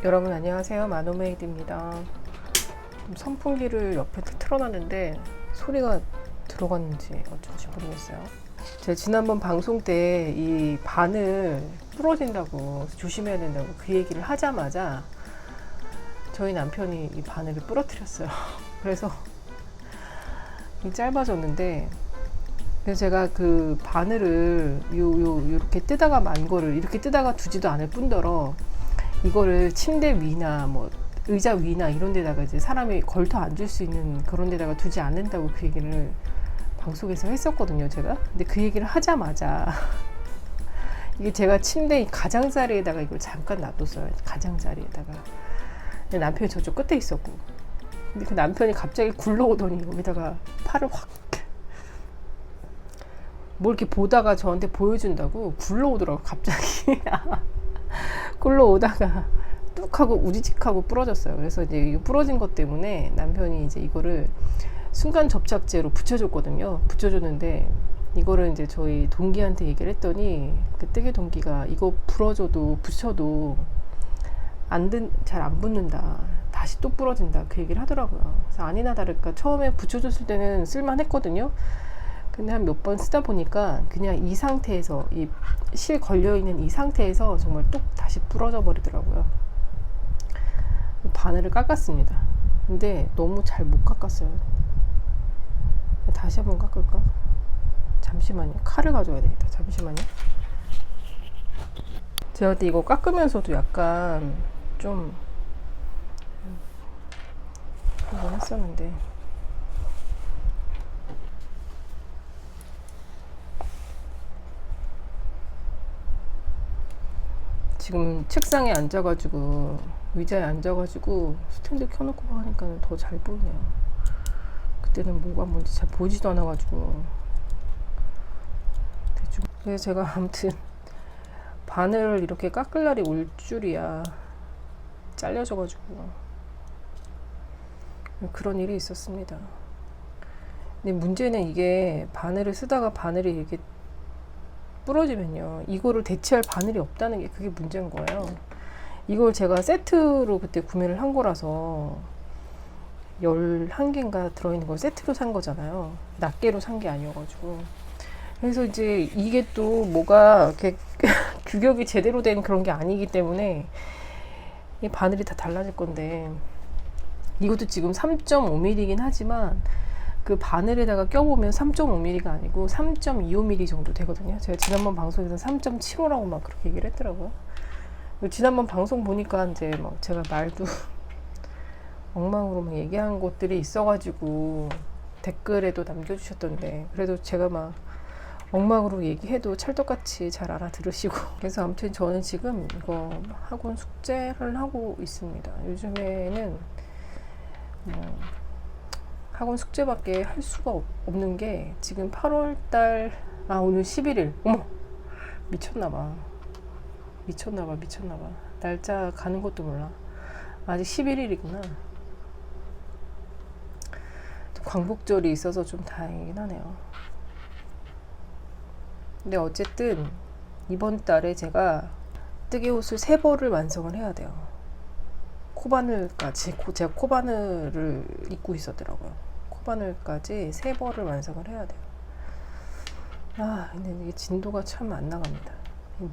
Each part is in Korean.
여러분 안녕하세요. 마노메이드입니다. 선풍기를 옆에 틀어놨는데 소리가 들어갔는지 어쩐지 모르겠어요. 제가 지난번 방송 때 이 바늘 부러진다고 조심해야 된다고 그 얘기를 하자마자 저희 남편이 이 바늘을 부러뜨렸어요. 그래서 짧아졌는데, 그래서 제가 그 바늘을 이렇게 뜨다가 만 거를 이렇게 뜨다가 두지도 않을 뿐더러 이거를 침대 위나 뭐 의자 위나 이런 데다가 이제 사람이 걸터 앉을 수 있는 그런 데다가 두지 않는다고 그 얘기를 방송에서 했었거든요, 제가. 근데 그 얘기를 하자마자 이게 제가 침대 가장자리에다가 이걸 잠깐 놔뒀어요. 가장자리에다가. 근데 남편이 저쪽 끝에 있었고, 근데 그 남편이 갑자기 굴러오더니 여기다가 팔을 확 뭘 이렇게 보다가 저한테 보여준다고 굴러오더라고, 갑자기. 굴러오다가 뚝 하고 우지직하고 부러졌어요. 그래서 이제 이 부러진 것 때문에 남편이 이제 이거를 순간 접착제로 붙여줬거든요. 붙여줬는데 이거를 이제 저희 동기한테 얘기를 했더니 그 뜨개 동기가 이거 부러져도 붙여도 잘 안 붙는다, 다시 또 부러진다, 그 얘기를 하더라고요. 그래서 아니나 다를까 처음에 붙여줬을 때는 쓸만했거든요. 근데 한 몇 번 쓰다 보니까 그냥 이 상태에서, 이 실 걸려있는 이 상태에서 정말 뚝 다시 부러져 버리더라고요. 바늘을 깎았습니다. 근데 너무 잘 못 깎았어요. 다시 한번 깎을까? 잠시만요. 칼을 가져와야 되겠다. 잠시만요. 제가 그때 이거 깎으면서도 약간 좀 이거 했었는데, 지금 책상에 앉아가지고 의자에 앉아가지고 스탠드 켜놓고 하니까 더 잘 보이네요. 그때는 뭐가 뭔지 잘 보이지도 않아가지고 대충. 그래서 제가 아무튼 바늘을 이렇게 깎을 날이 올 줄이야 잘려져가지고 그런 일이 있었습니다. 근데 문제는 이게 바늘을 쓰다가 바늘이 이렇게 부러지면요, 이거를 대체할 바늘이 없다는 게 그게 문제인 거예요. 이걸 제가 세트로 그때 구매를 한 거라서 11개인가 들어있는 걸 세트로 산 거잖아요. 낱개로 산 게 아니어가지고. 그래서 이제 이게 또 뭐가 이렇게 규격이 제대로 된 그런 게 아니기 때문에 이 바늘이 다 달라질 건데, 이것도 지금 3.5mm이긴 하지만 그 바늘에다가 껴보면 3.5mm가 아니고 3.25mm 정도 되거든요. 제가 지난번 방송에서 3.75라고 막 그렇게 얘기를 했더라고요. 지난번 방송 보니까 이제 막 제가 말도 엉망으로 막 얘기한 것들이 있어가지고 댓글에도 남겨주셨던데, 그래도 제가 막 엉망으로 얘기해도 찰떡같이 잘 알아들으시고. 그래서 아무튼 저는 지금 이거 학원 숙제를 하고 있습니다. 요즘에는 학원 숙제밖에 할 수가 없는 게, 지금 8월달, 오늘 11일. 어머, 미쳤나봐. 날짜 가는 것도 몰라. 아직 11일이구나. 광복절이 있어서 좀 다행이긴 하네요. 근데 어쨌든 이번 달에 제가 뜨개 옷을 3벌을 완성을 해야 돼요. 코바늘까지. 제가 코바늘을 입고 있었더라고요. 코바늘까지 3벌을 완성을 해야 돼요. 근데 이게 진도가 참 안 나갑니다.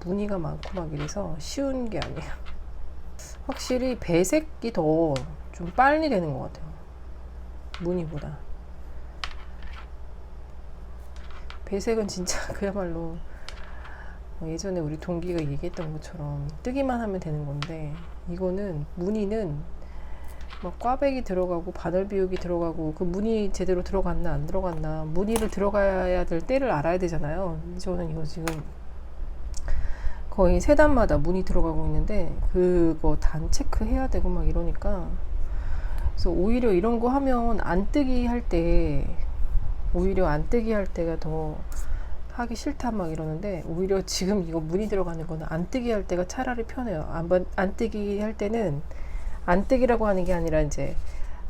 무늬가 많고 막 이래서 쉬운 게 아니에요. 확실히 배색이 더 좀 빨리 되는 것 같아요, 무늬보다. 배색은 진짜 그야말로 예전에 우리 동기가 얘기했던 것처럼 뜨기만 하면 되는 건데, 이거는 무늬는 막 꽈배기 들어가고 바늘 비우기 들어가고, 그 무늬 제대로 들어갔나 안 들어갔나, 무늬를 들어가야 될 때를 알아야 되잖아요. 저는 이거 지금 거의 3단마다 무늬 들어가고 있는데 그거 단 체크해야 되고 막 이러니까, 그래서 오히려 이런 거 하면 안 뜨기 할 때가 더 하기 싫다 막 이러는데, 오히려 지금 이거 무늬 들어가는 거는 안 뜨기 할 때가 차라리 편해요. 안 뜨기 할 때는, 안 뜨기라고 하는 게 아니라 이제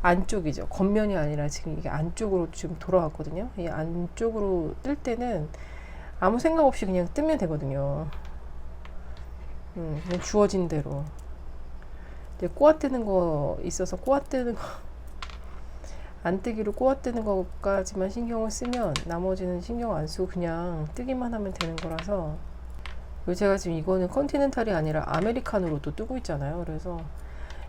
안쪽이죠. 겉면이 아니라 지금 이게 안쪽으로 지금 돌아왔거든요. 이 안쪽으로 뜰 때는 아무 생각 없이 그냥 뜨면 되거든요. 그냥 주어진 대로. 이제 꼬아뜨는 거 있어서 꼬아뜨는 거 안 뜨기로 꼬아뜨는 것까지만 신경을 쓰면 나머지는 신경 안 쓰고 그냥 뜨기만 하면 되는 거라서, 제가 지금 이거는 컨티넨탈이 아니라 아메리칸으로도 뜨고 있잖아요. 그래서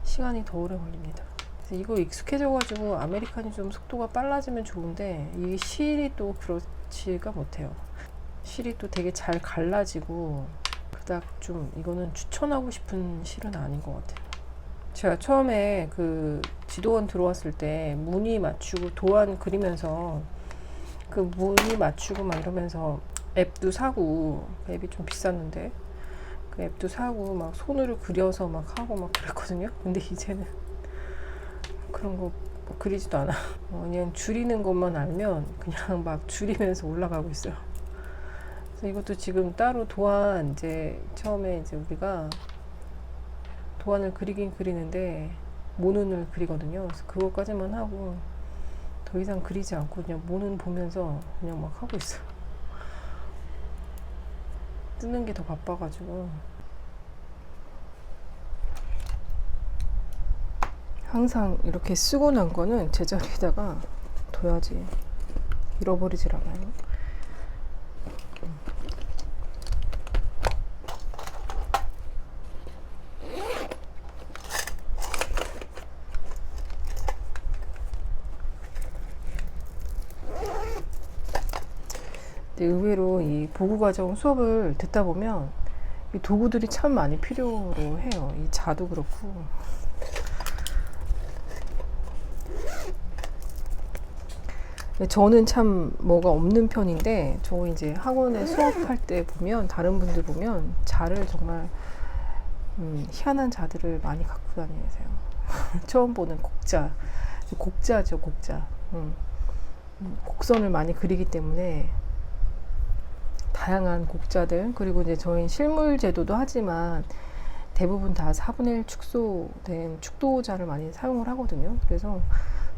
시간이 더 오래 걸립니다. 그래서 이거 익숙해져가지고 아메리칸이 좀 속도가 빨라지면 좋은데, 이게 실이 또 그렇지가 못해요. 실이 또 되게 잘 갈라지고 그닥 좀 이거는 추천하고 싶은 실은 아닌 것 같아요. 제가 처음에 그 지도원 들어왔을 때 무늬 맞추고 도안 그리면서 그 무늬 맞추고 막 이러면서 앱도 사고, 앱이 좀 비쌌는데 그 앱도 사고 막 손으로 그려서 막 하고 막 그랬거든요. 근데 이제는 그런 거 뭐 그리지도 않아. 그냥 줄이는 것만 알면 그냥 막 줄이면서 올라가고 있어요. 그래서 이것도 지금 따로 도안, 이제 처음에 이제 우리가 도안을 그리긴 그리는데 모눈을 그리거든요. 그래서 그것까지만 하고 더 이상 그리지 않고 그냥 모눈 보면서 그냥 막 하고 있어요. 뜨는 게 더 바빠가지고. 항상 이렇게 쓰고 난 거는 제자리에다가 둬야지 잃어버리질 않아요. 의외로 이 보구과정 수업을 듣다 보면 이 도구들이 참 많이 필요로 해요. 이 자도 그렇고. 저는 참 뭐가 없는 편인데, 저 이제 학원에 수업할 때 보면, 다른 분들 보면 자를 정말 희한한 자들을 많이 갖고 다니세요. 처음 보는 곡자죠, 곡자. 곡선을 많이 그리기 때문에 다양한 곡자들, 그리고 이제 저희 실물 제도도 하지만 대부분 다 4분의 1 축소된 축도자를 많이 사용을 하거든요. 그래서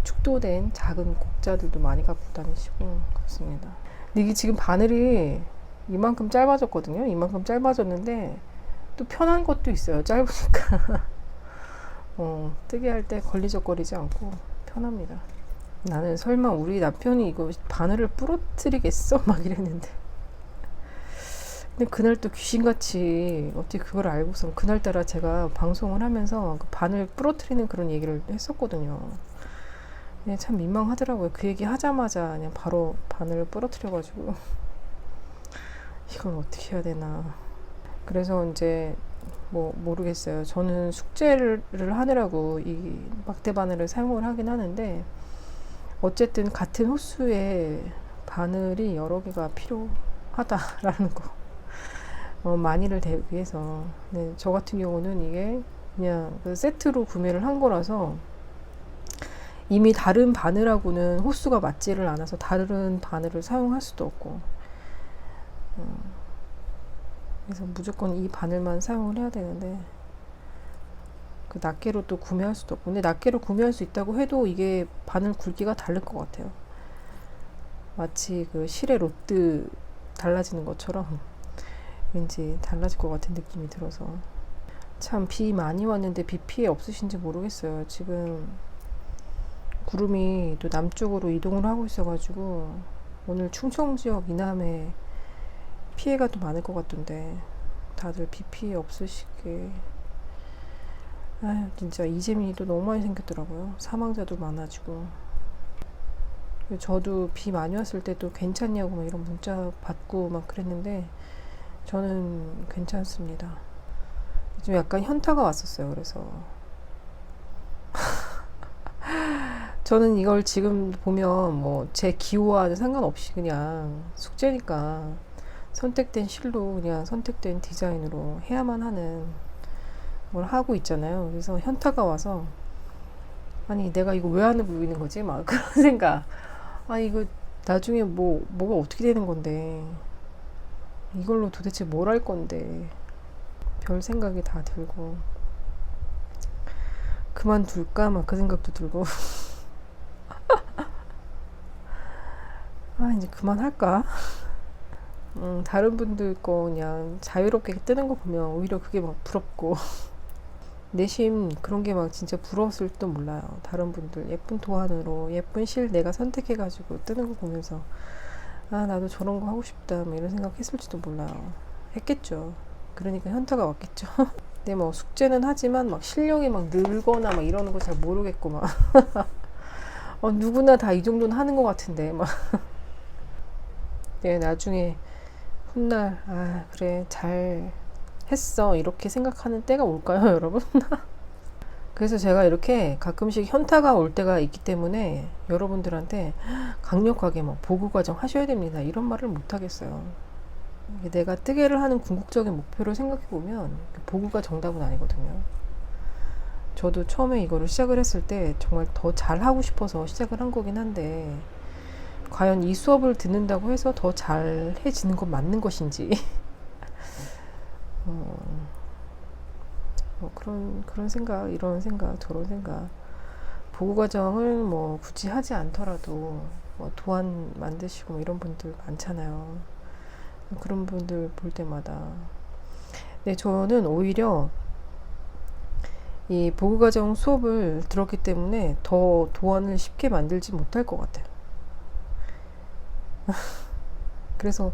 축도된 작은 곡자들도 많이 갖고 다니시고 그렇습니다. 근데 이게 지금 바늘이 이만큼 짧아졌거든요. 이만큼 짧아졌는데 또 편한 것도 있어요. 짧으니까 뜨게 할 때 걸리적거리지 않고 편합니다. 나는 설마 우리 남편이 이거 바늘을 부러뜨리겠어? 막 이랬는데, 근데 그날 또 귀신같이 어떻게 그걸 알고서 그날따라 제가 방송을 하면서 그 바늘 부러뜨리는 그런 얘기를 했었거든요. 네, 참 민망하더라고요. 그 얘기 하자마자 그냥 바로 바늘을 부러뜨려가지고 이걸 어떻게 해야 되나. 그래서 이제 뭐 모르겠어요. 저는 숙제를 하느라고 이 막대 바늘을 사용을 하긴 하는데, 어쨌든 같은 호수에 바늘이 여러 개가 필요하다라는 거. 많이를 대비해서. 네, 저 같은 경우는 이게 그냥 그 세트로 구매를 한 거라서 이미 다른 바늘하고는 호수가 맞지를 않아서 다른 바늘을 사용할 수도 없고, 그래서 무조건 이 바늘만 사용을 해야 되는데, 그 낱개로 또 구매할 수도 없고. 근데 낱개로 구매할 수 있다고 해도 이게 바늘 굵기가 다를 것 같아요. 마치 그 실의 롯드 달라지는 것처럼 왠지 달라질 것 같은 느낌이 들어서. 참 비 많이 왔는데 비 피해 없으신지 모르겠어요. 지금 구름이 또 남쪽으로 이동을 하고 있어가지고 오늘 충청 지역 이남에 피해가 또 많을 것 같던데, 다들 비 피해 없으시게. 아유, 진짜 이재민이도 너무 많이 생겼더라고요. 사망자도 많아지고. 저도 비 많이 왔을 때도 괜찮냐고 막 이런 문자 받고 막 그랬는데 저는 괜찮습니다. 좀 약간 현타가 왔었어요. 그래서 저는 이걸 지금 보면 뭐 제 기호와는 상관없이 그냥 숙제니까 선택된 실로 그냥 선택된 디자인으로 해야만 하는 뭘 하고 있잖아요. 그래서 현타가 와서, 아니 내가 이거 왜 하는 보이는 거지? 막 그런 생각. 아, 이거 나중에 뭐가 어떻게 되는 건데, 이걸로 도대체 뭘 할 건데, 별 생각이 다 들고, 그만둘까? 막 그 생각도 들고. 아, 이제 그만할까? 다른 분들 거 그냥 자유롭게 뜨는 거 보면 오히려 그게 막 부럽고. 내심 그런 게 막 진짜 부러웠을지도 몰라요. 다른 분들 예쁜 도안으로 예쁜 실 내가 선택해가지고 뜨는 거 보면서 아 나도 저런 거 하고 싶다 뭐 이런 생각했을지도 몰라요. 했겠죠. 그러니까 현타가 왔겠죠. 근데 뭐 숙제는 하지만 막 실력이 막 늘거나 막 이러는 거 잘 모르겠고 막 누구나 다 이 정도는 하는 것 같은데 막 네, 나중에 훗날 아 그래 잘 했어 이렇게 생각하는 때가 올까요 여러분? 그래서 제가 이렇게 가끔씩 현타가 올 때가 있기 때문에 여러분들한테 강력하게 뭐 보고과정 하셔야 됩니다 이런 말을 못 하겠어요. 내가 뜨개를 하는 궁극적인 목표를 생각해 보면 보고가 정답은 아니거든요. 저도 처음에 이거를 시작을 했을 때 정말 더 잘하고 싶어서 시작을 한 거긴 한데 과연 이 수업을 듣는다고 해서 더 잘해지는 건 맞는 것인지 그런 생각, 이런 생각, 저런 생각. 보고 과정을 뭐 굳이 하지 않더라도 뭐 도안 만드시고 뭐 이런 분들 많잖아요. 그런 분들 볼 때마다. 네, 저는 오히려 이 보고 과정 수업을 들었기 때문에 더 도안을 쉽게 만들지 못할 것 같아요. 그래서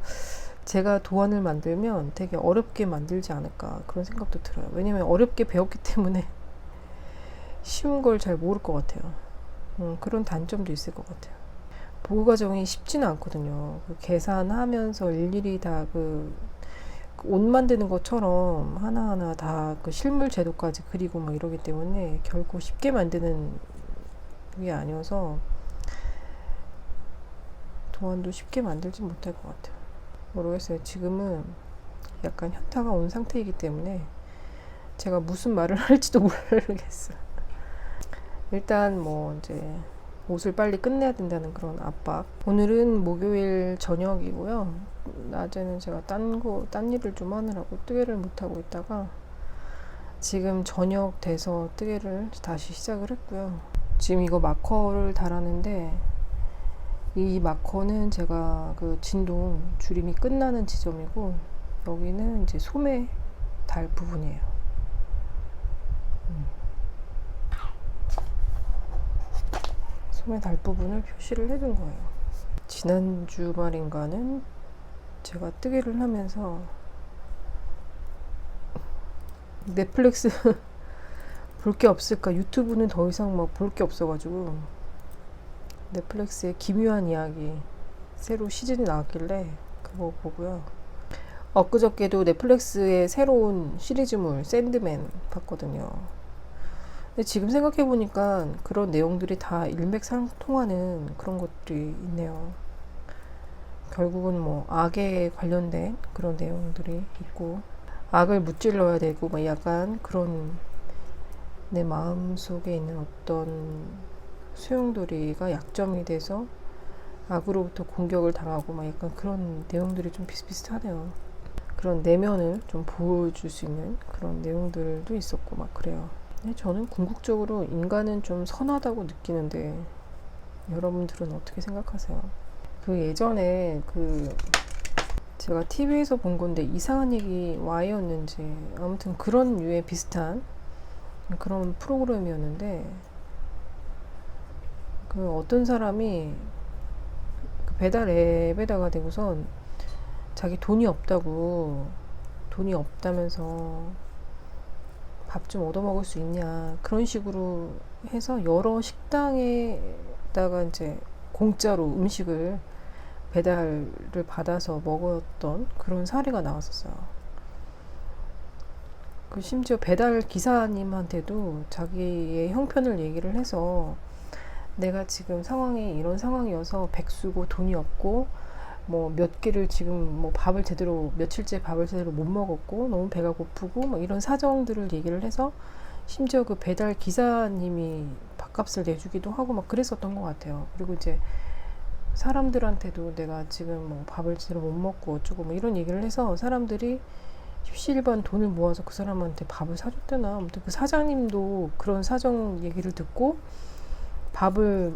제가 도안을 만들면 되게 어렵게 만들지 않을까 그런 생각도 들어요. 왜냐면 어렵게 배웠기 때문에 쉬운 걸 잘 모를 것 같아요. 그런 단점도 있을 것 같아요. 보고 과정이 쉽지는 않거든요. 그 계산하면서 일일이 다 옷 만드는 것처럼 하나하나 다 그 실물 제도까지 그리고 막 이러기 때문에 결코 쉽게 만드는 게 아니어서 도안도 쉽게 만들지 못할 것 같아요. 모르겠어요. 지금은 약간 현타가 온 상태이기 때문에 제가 무슨 말을 할지도 모르겠어요. 일단 뭐 이제 옷을 빨리 끝내야 된다는 그런 압박. 오늘은 목요일 저녁이고요. 낮에는 제가 딴 일을 좀 하느라고 뜨개를 못하고 있다가 지금 저녁 돼서 뜨개를 다시 시작을 했고요. 지금 이거 마커를 달았는데 이 마커는 제가 그 진동 줄임이 끝나는 지점이고 여기는 이제 소매 달 부분이에요. 소매 달 부분을 표시를 해둔 거예요. 지난 주말인가는 제가 뜨개를 하면서 넷플릭스 볼 게 없을까 유튜브는 더 이상 막 볼 게 없어가지고 넷플릭스의 기묘한 이야기 새로 시즌이 나왔길래 그거 보고요. 엊그저께도 넷플릭스의 새로운 시리즈물 샌드맨 봤거든요. 근데 지금 생각해보니까 그런 내용들이 다 일맥상통하는 그런 것들이 있네요. 결국은 뭐 악에 관련된 그런 내용들이 있고 악을 무찔러야 되고 막 약간 그런 내 마음 속에 있는 어떤 소용돌이가 약점이 돼서 악으로부터 공격을 당하고 막 약간 그런 내용들이 좀 비슷비슷하네요. 그런 내면을 좀 보여줄 수 있는 그런 내용들도 있었고 막 그래요. 저는 궁극적으로 인간은 좀 선하다고 느끼는데 여러분들은 어떻게 생각하세요? 그 예전에 제가 TV에서 본 건데 이상한 얘기 Y였는지 아무튼 그런 류의 비슷한 그런 프로그램이었는데 그 어떤 사람이 그 배달 앱에다가 대고선 자기 돈이 없다면서 밥 좀 얻어먹을 수 있냐 그런 식으로 해서 여러 식당에다가 이제 공짜로 음식을 배달을 받아서 먹었던 그런 사례가 나왔었어요. 그 심지어 배달 기사님한테도 자기의 형편을 얘기를 해서 내가 지금 상황이 이런 상황이어서 백수고 돈이 없고 뭐 몇 끼를 지금 뭐 밥을 제대로 며칠째 밥을 제대로 못 먹었고 너무 배가 고프고 뭐 이런 사정들을 얘기를 해서 심지어 그 배달 기사님이 밥값을 내주기도 하고 막 그랬었던 것 같아요. 그리고 이제 사람들한테도 내가 지금 뭐 밥을 제대로 못 먹고 어쩌고 뭐 이런 얘기를 해서 사람들이 십시일반 돈을 모아서 그 사람한테 밥을 사줬대나. 아무튼 그 사장님도 그런 사정 얘기를 듣고 밥을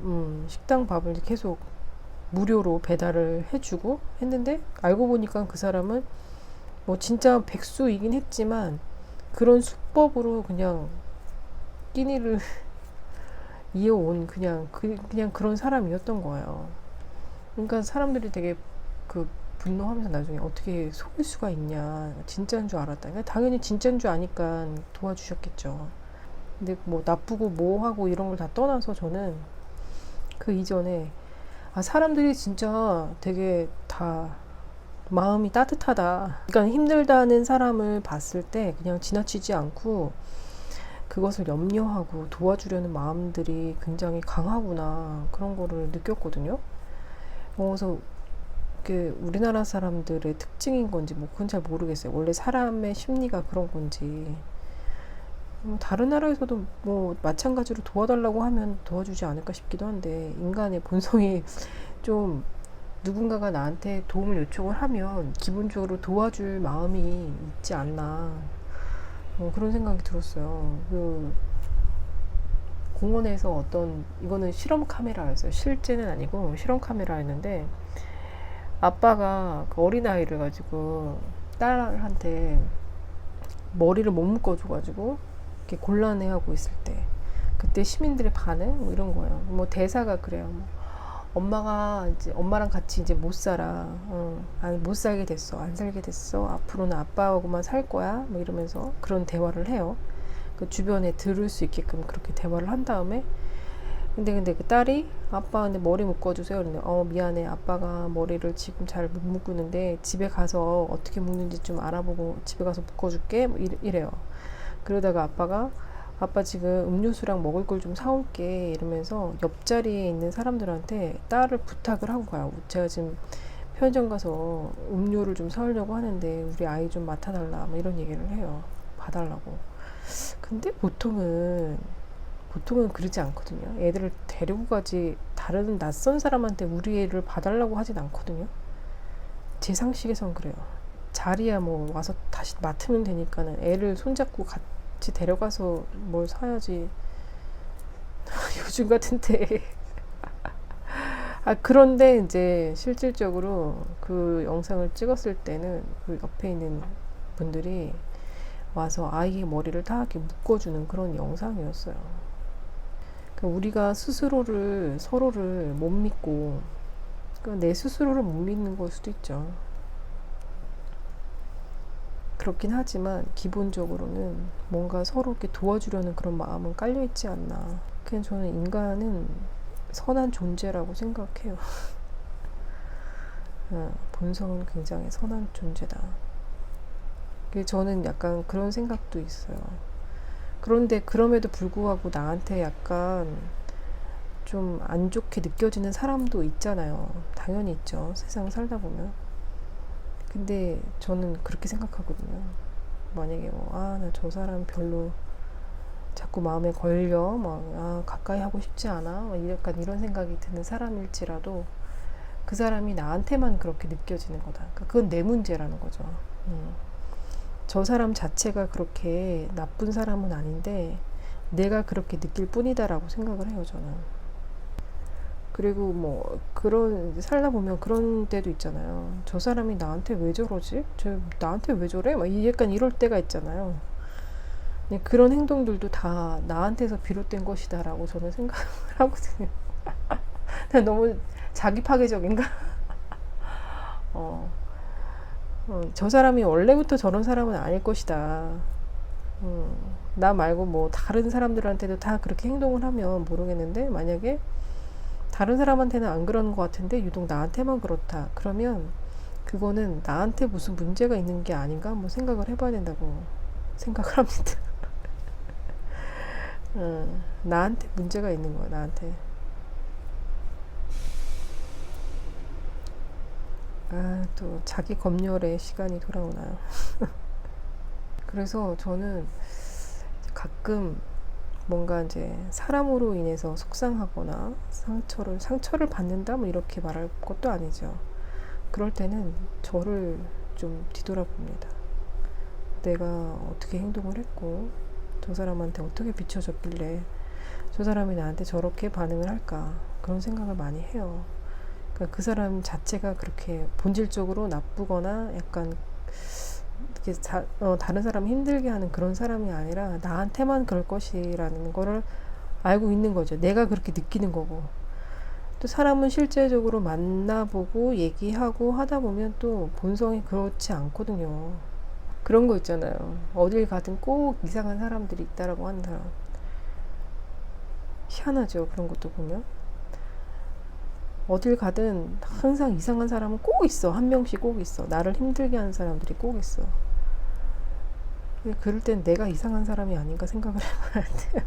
식당 밥을 계속 무료로 배달을 해주고 했는데 알고 보니까 그 사람은 뭐 진짜 백수이긴 했지만 그런 수법으로 그냥 끼니를 이어온 그냥 그런 사람이었던 거예요. 그러니까 사람들이 되게 그 분노하면서 나중에 어떻게 속일 수가 있냐, 진짜인 줄 알았다. 그러니까 당연히 진짜인 줄 아니까 도와주셨겠죠. 근데 뭐 나쁘고 뭐하고 이런 걸 다 떠나서 저는 그 이전에 사람들이 진짜 되게 다 마음이 따뜻하다. 그러니까 힘들다는 사람을 봤을 때 그냥 지나치지 않고 그것을 염려하고 도와주려는 마음들이 굉장히 강하구나, 그런 거를 느꼈거든요. 그래서 그게 우리나라 사람들의 특징인 건지 뭐 그건 잘 모르겠어요. 원래 사람의 심리가 그런 건지. 다른 나라에서도 뭐 마찬가지로 도와달라고 하면 도와주지 않을까 싶기도 한데, 인간의 본성이 좀 누군가가 나한테 도움을 요청을 하면 기본적으로 도와줄 마음이 있지 않나, 그런 생각이 들었어요. 그 공원에서 이거는 실험 카메라였어요. 실제는 아니고 실험 카메라였는데, 아빠가 그 어린아이를 가지고 딸한테 머리를 못 묶어줘가지고 이렇게 곤란해하고 있을 때, 그때 시민들의 반응 뭐 이런 거예요. 뭐 대사가 그래요. 뭐 엄마가 이제 엄마랑 같이 이제 못 살아. 아니 못 살게 됐어. 안 살게 됐어. 앞으로는 아빠하고만 살 거야. 뭐 이러면서 그런 대화를 해요. 그 주변에 들을 수 있게끔 그렇게 대화를 한 다음에, 근데 그 딸이 아빠 근데 머리 묶어주세요. 근데 미안해. 아빠가 머리를 지금 잘 못 묶는데 집에 가서 어떻게 묶는지 좀 알아보고 집에 가서 묶어줄게. 뭐 이래요. 그러다가 아빠 지금 음료수랑 먹을 걸 좀 사올게 이러면서 옆자리에 있는 사람들한테 딸을 부탁을 한 거야. 제가 지금 편의점 가서 음료를 좀 사오려고 하는데 우리 아이 좀 맡아달라, 뭐 이런 얘기를 해요. 봐달라고. 근데 보통은 그러지 않거든요. 애들을 데리고 가지 다른 낯선 사람한테 우리 애를 봐달라고 하진 않거든요. 제 상식에선 그래요. 자리야 뭐 와서 다시 맡으면 되니까는 애를 손잡고 같이 데려가서 뭘 사야지. 요즘 같은데. 그런데 이제 실질적으로 그 영상을 찍었을 때는 그 옆에 있는 분들이 와서 아이의 머리를 다 이렇게 묶어주는 그런 영상이었어요. 그러니까 우리가 서로를 못 믿고, 그러니까 내 스스로를 못 믿는 걸 수도 있죠. 그렇긴 하지만 기본적으로는 뭔가 서로 이렇게 도와주려는 그런 마음은 깔려있지 않나. 그냥 저는 인간은 선한 존재라고 생각해요. 본성은 굉장히 선한 존재다. 저는 약간 그런 생각도 있어요. 그런데 그럼에도 불구하고 나한테 약간 좀 안 좋게 느껴지는 사람도 있잖아요. 당연히 있죠. 세상 살다 보면. 근데 저는 그렇게 생각하거든요. 만약에 나 저 사람 별로 자꾸 마음에 걸려, 가까이 하고 싶지 않아, 약간 이런 생각이 드는 사람일지라도 그 사람이 나한테만 그렇게 느껴지는 거다. 그러니까 그건 내 문제라는 거죠. 저 사람 자체가 그렇게 나쁜 사람은 아닌데 내가 그렇게 느낄 뿐이다라고 생각을 해요, 저는. 그리고 뭐 살다 보면 그런 때도 있잖아요. 저 사람이 나한테 왜 저러지? 나한테 왜 저래? 약간 이럴 때가 있잖아요. 그런 행동들도 다 나한테서 비롯된 것이다라고 저는 생각을 하거든요. 너무 자기 파괴적인가? 저 사람이 원래부터 저런 사람은 아닐 것이다. 나 말고 뭐 다른 사람들한테도 다 그렇게 행동을 하면 모르겠는데, 만약에 다른 사람한테는 안 그러는 것 같은데 유독 나한테만 그렇다. 그러면 그거는 나한테 무슨 문제가 있는 게 아닌가 한번 생각을 해봐야 된다고 생각을 합니다. 나한테 문제가 있는 거야, 나한테. 또 자기 검열의 시간이 돌아오나요? 그래서 저는 가끔 뭔가 이제 사람으로 인해서 속상하거나 상처를 받는다, 뭐 이렇게 말할 것도 아니죠. 그럴 때는 저를 좀 뒤돌아봅니다. 내가 어떻게 행동을 했고 저 사람한테 어떻게 비춰졌길래 저 사람이 나한테 저렇게 반응을 할까, 그런 생각을 많이 해요. 그러니까 그 사람 자체가 그렇게 본질적으로 나쁘거나 약간 이렇게 다른 사람 힘들게 하는 그런 사람이 아니라 나한테만 그럴 것이라는 거를 알고 있는 거죠. 내가 그렇게 느끼는 거고. 또 사람은 실제적으로 만나보고 얘기하고 하다 보면 또 본성이 그렇지 않거든요. 그런 거 있잖아요. 어딜 가든 꼭 이상한 사람들이 있다라고 하는 사람. 희한하죠. 그런 것도 보면. 어딜 가든 항상 이상한 사람은 꼭 있어. 한 명씩 꼭 있어. 나를 힘들게 하는 사람들이 꼭 있어. 그럴 땐 내가 이상한 사람이 아닌가 생각을 해봐야 돼요.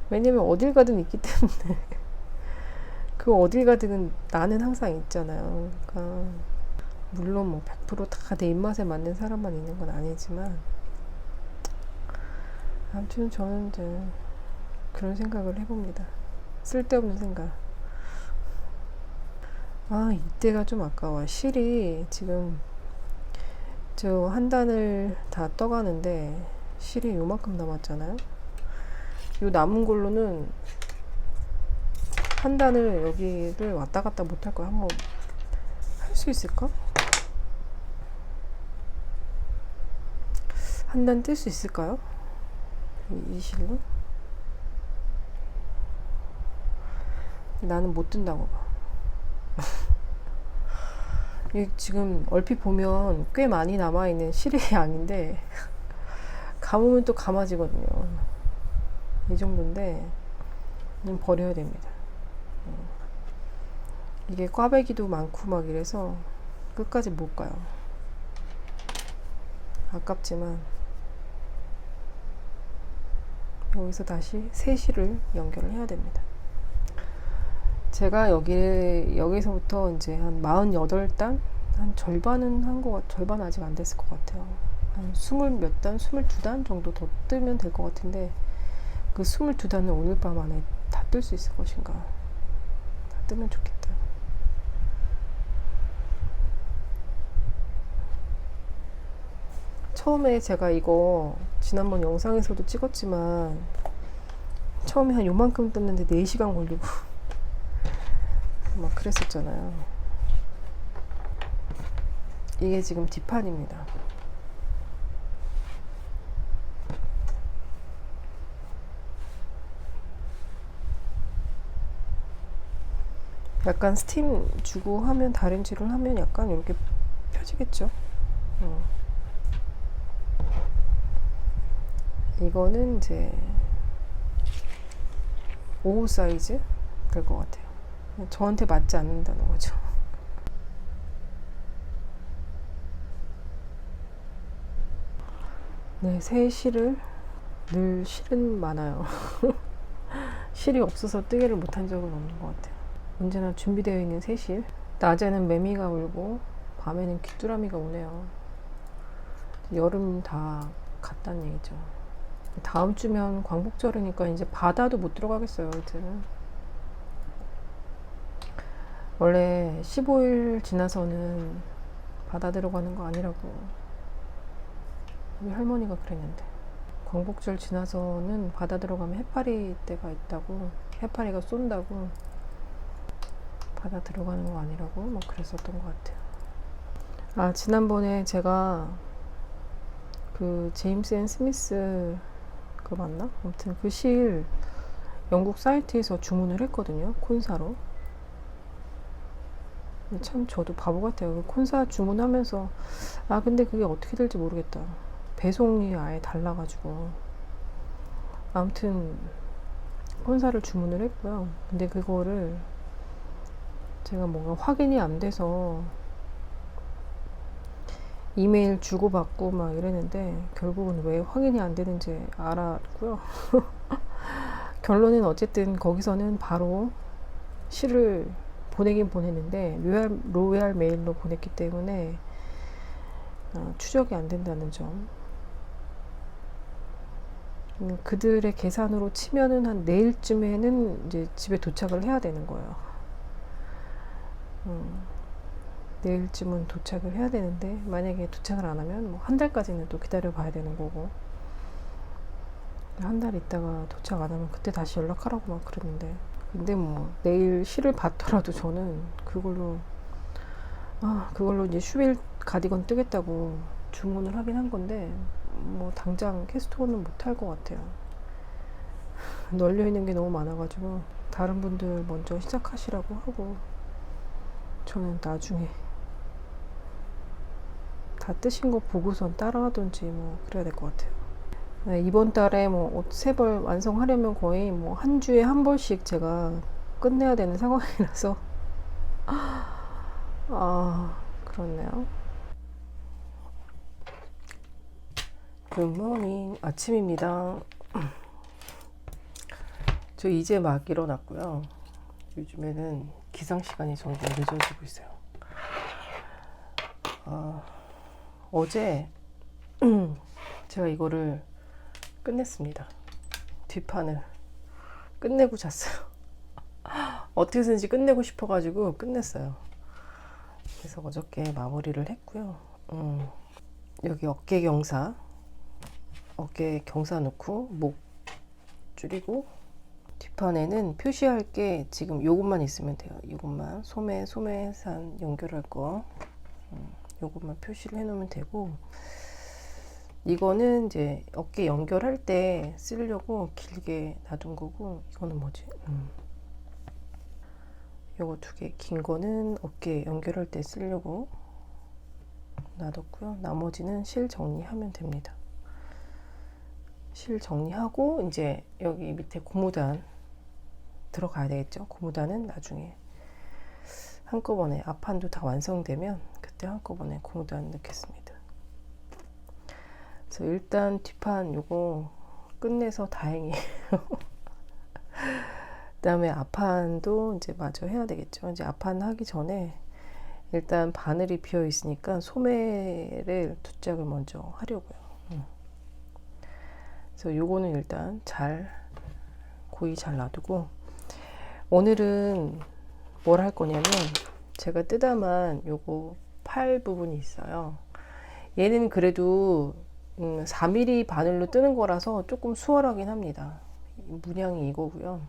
왜냐면 어딜 가든 있기 때문에. 그 어딜 가든 나는 항상 있잖아요. 그러니까 물론 뭐 100% 다 내 입맛에 맞는 사람만 있는 건 아니지만, 아무튼 저는 이제 그런 생각을 해봅니다. 쓸데없는 생각. 아, 이때가 좀 아까워. 실이 지금 저 한 단을 다 떠가는데 실이 요만큼 남았잖아요. 요 남은 걸로는 한 단을 여기를 왔다 갔다 못할 거야. 한번 할 수 있을까? 한 단 뜰 수 있을까요? 이 실로? 나는 못 뜬다고 봐. 지금 얼핏 보면 꽤 많이 남아있는 실의 양인데 감으면 또 감아지거든요. 이 정도인데 버려야 됩니다. 이게 꽈배기도 많고 막 이래서 끝까지 못 가요. 아깝지만 여기서 다시 새 실을 연결을 해야 됩니다. 제가 여기서부터 이제 한 48단? 한 절반은 절반 아직 안 됐을 것 같아요. 한 20몇 단, 22단 정도 더 뜨면 될 것 같은데, 그 22단을 오늘 밤 안에 다 뜰 수 있을 것인가. 다 뜨면 좋겠다. 처음에 제가 이거 지난번 영상에서도 찍었지만, 처음에 한 요만큼 떴는데 4시간 걸리고 막 그랬었잖아요. 이게 지금 뒷판입니다. 약간 스팀 주고 하면, 다림질을 하면 약간 이렇게 펴지겠죠. 이거는 이제 5호 사이즈 될 것 같아요. 저한테 맞지 않는다는 거죠. 네, 새 실을 늘 실은 많아요. 실이 없어서 뜨개를 못한 적은 없는 것 같아요. 언제나 준비되어 있는 새 실. 낮에는 매미가 울고 밤에는 귀뚜라미가 우네요. 여름 다 갔다는 얘기죠. 다음 주면 광복절이니까 이제 바다도 못 들어가겠어요, 이제는. 원래 15일 지나서는 바다 들어가는 거 아니라고 우리 할머니가 그랬는데, 광복절 지나서는 바다 들어가면 해파리 때가 있다고, 해파리가 쏜다고, 바다 들어가는 거 아니라고 뭐 그랬었던 것 같아요. 아, 지난번에 제가 그 제임스 앤 스미스 그거 맞나? 아무튼 그 실 영국 사이트에서 주문을 했거든요. 콘사로. 참 저도 바보 같아요. 콘사 주문하면서 근데 그게 어떻게 될지 모르겠다. 배송이 아예 달라가지고. 아무튼 콘사를 주문을 했고요. 근데 그거를 제가 뭔가 확인이 안 돼서 이메일 주고받고 막 이랬는데, 결국은 왜 확인이 안 되는지 알았고요. 결론은 어쨌든 거기서는 바로 실을 보내긴 보냈는데 로얄 메일로 보냈기 때문에 추적이 안 된다는 점. 그들의 계산으로 치면은 한 내일쯤에는 이제 집에 도착을 해야 되는 거예요. 내일쯤은 도착을 해야 되는데, 만약에 도착을 안 하면 뭐 한 달까지는 또 기다려 봐야 되는 거고, 한 달 있다가 도착 안 하면 그때 다시 연락하라고 막 그랬는데, 근데 뭐 내일 실을 받더라도 저는 그걸로 이제 슈빌 가디건 뜨겠다고 주문을 하긴 한 건데 뭐 당장 캐스트온은 못할 것 같아요. 널려 있는 게 너무 많아가지고 다른 분들 먼저 시작하시라고 하고 저는 나중에 다 뜨신 거 보고선 따라하든지 뭐 그래야 될 것 같아요. 네, 이번 달에 뭐 옷 3벌 완성하려면 거의 뭐 한 주에 한 벌씩 제가 끝내야 되는 상황이라서 그렇네요. 굿모닝 아침입니다. 저 이제 막 일어났고요. 요즘에는 기상 시간이 점점 늦어지고 있어요. 어제 제가 이거를 끝냈습니다. 뒷판을 끝내고 잤어요. 어떻게든지 끝내고 싶어가지고 끝냈어요. 그래서 어저께 마무리를 했고요. 여기 어깨 경사 넣고 목 줄이고 뒷판에는 표시할 게 지금 요것만 있으면 돼요. 요것만 소매산 연결할 거 요것만 표시를 해 놓으면 되고, 이거는 이제 어깨 연결할 때 쓰려고 길게 놔둔 거고, 이거는 뭐지? 요거 2개 긴 거는 어깨 연결할 때 쓰려고 놔뒀고요. 나머지는 실 정리하면 됩니다. 실 정리하고 이제 여기 밑에 고무단 들어가야 되겠죠. 고무단은 나중에 한꺼번에 앞판도 다 완성되면 그때 한꺼번에 고무단 넣겠습니다. 그래서 일단 뒷판 요거 끝내서 다행이에요. 그 다음에 앞판도 이제 마저 해야 되겠죠. 이제 앞판 하기 전에 일단 바늘이 비어 있으니까 소매를 2짝을 먼저 하려고요. 그래서 요거는 일단 고이 잘 놔두고, 오늘은 뭘 할 거냐면 제가 뜨다만 요거 팔 부분이 있어요. 얘는 그래도 4mm 바늘로 뜨는 거라서 조금 수월하긴 합니다. 문양이 이거고요.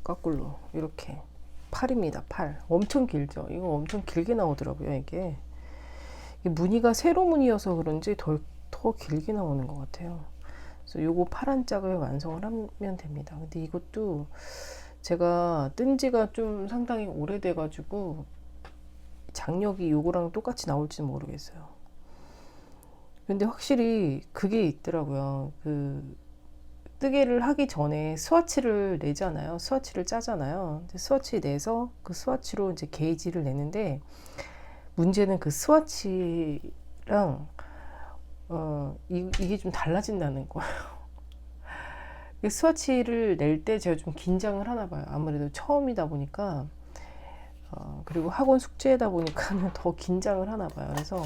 거꾸로 이렇게 팔입니다. 팔 엄청 길죠. 이거 엄청 길게 나오더라고요. 이게 무늬가 세로 무늬여서 그런지 더 길게 나오는 것 같아요. 그래서 요거 파란 짝을 완성을 하면 됩니다. 근데 이것도 제가 뜬 지가 좀 상당히 오래돼 가지고 장력이 요거랑 똑같이 나올지 모르겠어요. 근데 확실히 그게 있더라고요. 그 뜨개를 하기 전에 스와치를 내잖아요. 스와치를 짜잖아요. 스와치 내서 그 스와치로 이제 게이지를 내는데, 문제는 그 스와치랑 이게 좀 달라진다는 거예요. 스와치를 낼 때 제가 좀 긴장을 하나 봐요. 아무래도 처음이다 보니까, 그리고 학원 숙제다 보니까 더 긴장을 하나 봐요. 그래서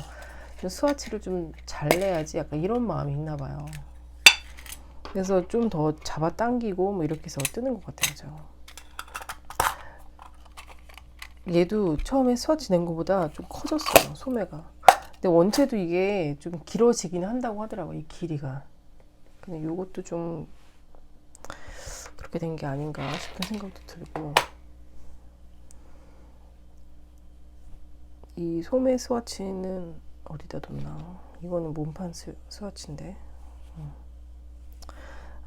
스와치를 좀 잘 내야지 약간 이런 마음이 있나 봐요. 그래서 좀 더 잡아당기고 뭐 이렇게 해서 뜨는 것 같아요. 얘도 처음에 스와치 낸 것보다 좀 커졌어요, 소매가. 근데 원체도 이게 좀 길어지긴 한다고 하더라고요, 이 길이가. 근데 요것도 좀 그렇게 된 게 아닌가 싶은 생각도 들고, 이 소매 스와치는 어디다 뒀나? 이거는 몸판 스와치인데.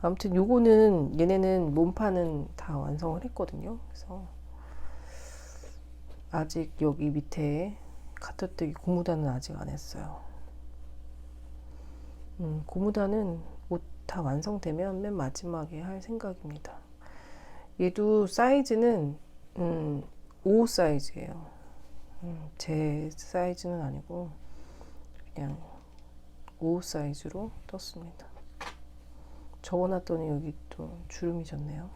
아무튼 요거는, 얘네는 몸판은 다 완성을 했거든요. 그래서 아직 여기 밑에 가터뜨기 고무단은 아직 안 했어요. 고무단은 옷 다 완성되면 맨 마지막에 할 생각입니다. 얘도 사이즈는 5 사이즈예요. 제 사이즈는 아니고 그냥 5 사이즈로 떴습니다. 접어놨더니 여기 또 주름이 졌네요.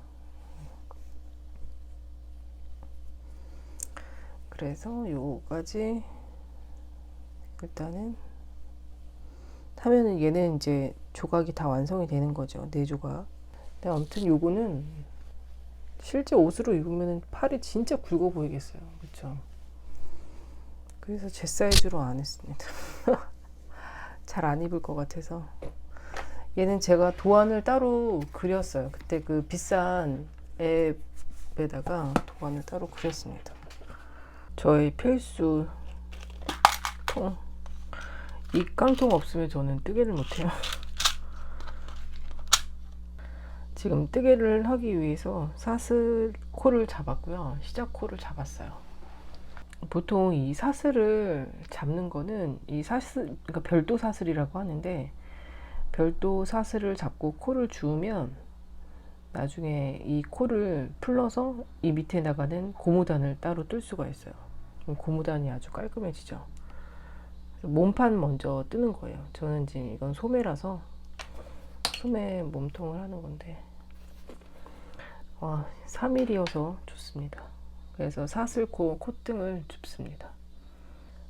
그래서 요거까지 일단은 하면은 얘는 이제 조각이 다 완성이 되는 거죠. 4조각. 근데 아무튼 요거는 실제 옷으로 입으면 팔이 진짜 굵어 보이겠어요. 그쵸? 그래서 제 사이즈로 안 했습니다. 잘 안 입을 것 같아서. 얘는 제가 도안을 따로 그렸어요. 그때 그 비싼 앱에다가 도안을 따로 그렸습니다. 저의 필수 이 깡통 없으면 저는 뜨개를 못해요. 지금 뜨개를 하기 위해서 사슬 코를 잡았고요. 시작 코를 잡았어요. 보통 이 사슬을 잡는 거는 이 사슬, 그러니까 별도 사슬이라고 하는데, 별도 사슬을 잡고 코를 주우면 나중에 이 코를 풀러서 이 밑에 나가는 고무단을 따로 뜰 수가 있어요. 그럼 고무단이 아주 깔끔해지죠. 몸판 먼저 뜨는 거예요. 저는 이제 이건 소매라서 소매 몸통을 하는 건데, 3mm여서 좋습니다. 그래서 사슬코 콧등을 줍습니다.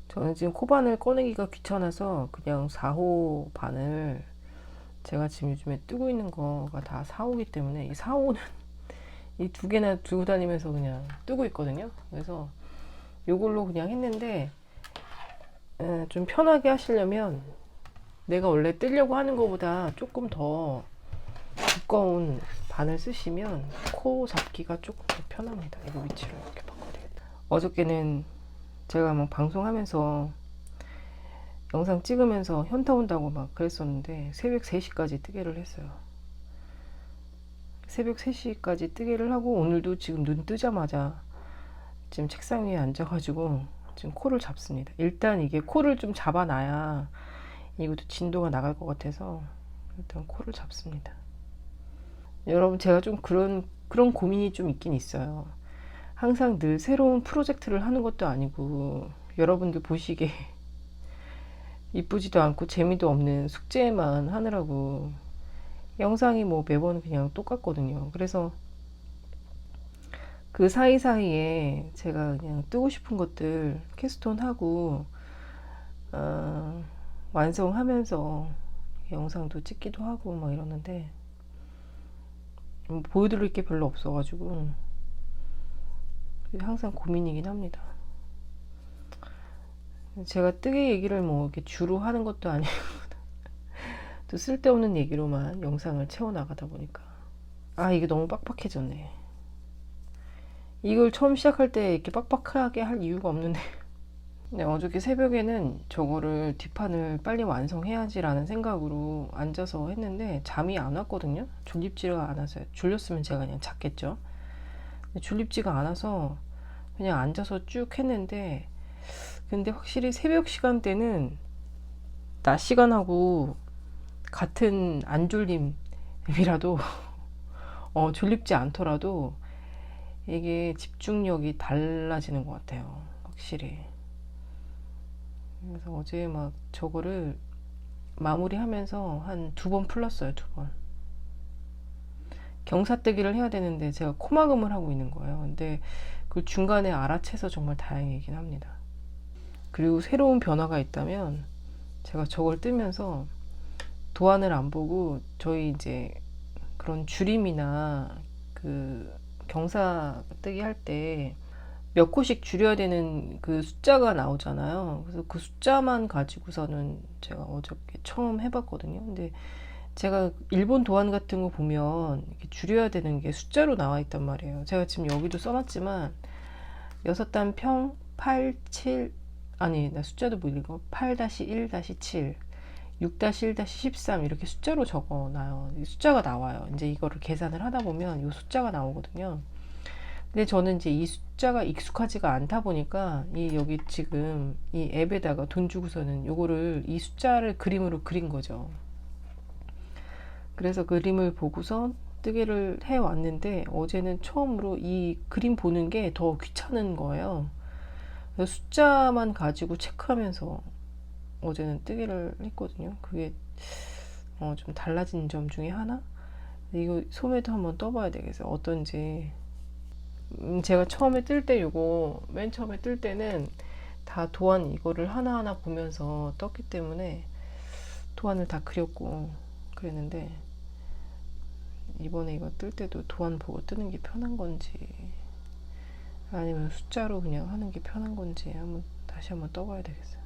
저는 지금 코바늘 꺼내기가 귀찮아서 그냥 4호 바늘, 제가 지금 요즘에 뜨고 있는 거가 다 4호기 때문에 이 4호는 이 두 개나 들고 다니면서 그냥 뜨고 있거든요. 그래서 이걸로 그냥 했는데, 좀 편하게 하시려면 내가 원래 뜨려고 하는 것보다 조금 더 두꺼운 바늘 쓰시면 코 잡기가 조금 더 편합니다. 이거 위치를 이렇게 바꿔야 되겠다. 어저께는 제가 막 방송하면서 영상 찍으면서 현타 온다고 막 그랬었는데 새벽 3시까지 뜨개를 했어요. 새벽 3시까지 뜨개를 하고 오늘도 지금 눈 뜨자마자 지금 책상 위에 앉아가지고 지금 코를 잡습니다. 일단 이게 코를 좀 잡아놔야 이것도 진도가 나갈 것 같아서 일단 코를 잡습니다. 여러분, 제가 좀 그런 고민이 좀 있긴 있어요. 항상 늘 새로운 프로젝트를 하는 것도 아니고 여러분들 보시기에 이쁘지도 않고 재미도 없는 숙제만 하느라고 영상이 뭐 매번 그냥 똑같거든요. 그래서 그 사이사이에 제가 그냥 뜨고 싶은 것들 캐스톤 하고 완성하면서 영상도 찍기도 하고 막 이러는데 보여드릴 게 별로 없어가지고 항상 고민이긴 합니다. 제가 뜨개 얘기를 뭐 이렇게 주로 하는 것도 아니고 또 쓸데없는 얘기로만 영상을 채워나가다 보니까 이게 너무 빡빡해졌네. 이걸 처음 시작할 때 이렇게 빡빡하게 할 이유가 없는데 네, 어저께 새벽에는 저거를 뒷판을 빨리 완성해야지 라는 생각으로 앉아서 했는데 잠이 안 왔거든요. 졸립지가 않아서요. 졸렸으면 제가 그냥 잤겠죠. 졸립지가 않아서 그냥 앉아서 쭉 했는데, 근데 확실히 새벽 시간대는 낮 시간하고 같은 안 졸림이라도 졸립지 않더라도 이게 집중력이 달라지는 것 같아요. 확실히. 그래서 어제 막 저거를 마무리하면서 한 2번 풀렀어요. 2번. 경사뜨기를 해야 되는데 제가 코막음을 하고 있는 거예요. 근데 그 중간에 알아채서 정말 다행이긴 합니다. 그리고 새로운 변화가 있다면 제가 저걸 뜨면서 도안을 안 보고 저희 이제 그런 줄임이나 그 경사뜨기 할 때 몇 코씩 줄여야 되는 그 숫자가 나오잖아요. 그래서 그 숫자만 가지고서는 제가 어저께 처음 해봤거든요. 근데 제가 일본 도안 같은 거 보면 이렇게 줄여야 되는 게 숫자로 나와 있단 말이에요. 제가 지금 여기도 써놨지만 6단 평 8, 7 아니 나 숫자도 못 읽어. 8-1-7 6-1-13 이렇게 숫자로 적어놔요. 숫자가 나와요. 이제 이거를 계산을 하다 보면 이 숫자가 나오거든요. 근데 저는 이제 이 숫자가 익숙하지가 않다 보니까 이 여기 지금 이 앱에다가 돈 주고서는 요거를 이 숫자를 그림으로 그린 거죠. 그래서 그림을 보고서 뜨개를 해 왔는데 어제는 처음으로 이 그림 보는 게 더 귀찮은 거예요. 그래서 숫자만 가지고 체크하면서 어제는 뜨개를 했거든요. 그게 좀 달라진 점 중에 하나? 이거 소매도 한번 떠봐야 되겠어요. 어떤지. 제가 처음에 뜰 때 요거 맨 처음에 뜰 때는 다 도안 이거를 하나하나 보면서 떴기 때문에 도안을 다 그렸고 그랬는데 이번에 이거 뜰 때도 도안 보고 뜨는 게 편한 건지 아니면 숫자로 그냥 하는 게 편한 건지 다시 한번 떠봐야 되겠어요.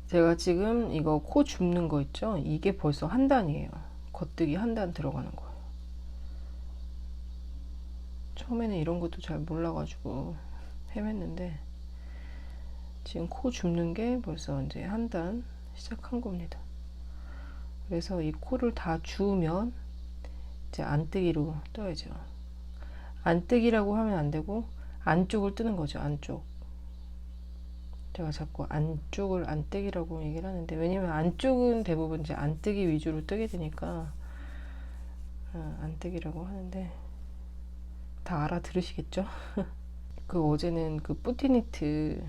제가 지금 이거 코 줍는 거 있죠? 이게 벌써 한 단이에요. 겉뜨기 한 단 들어가는 거예요. 처음에는 이런 것도 잘 몰라가지고 헤맸는데 지금 코 줍는 게 벌써 이제 한 단 시작한 겁니다. 그래서 이 코를 다 주우면 이제 안뜨기로 떠야죠. 안뜨기라고 하면 안 되고 안쪽을 뜨는 거죠. 안쪽. 제가 자꾸 안쪽을 안뜨기라고 얘기를 하는데, 왜냐면 안쪽은 대부분 이제 안뜨기 위주로 뜨게 되니까 안뜨기라고 하는데 다 알아들으시겠죠? 그 어제는 그 뿌티니트,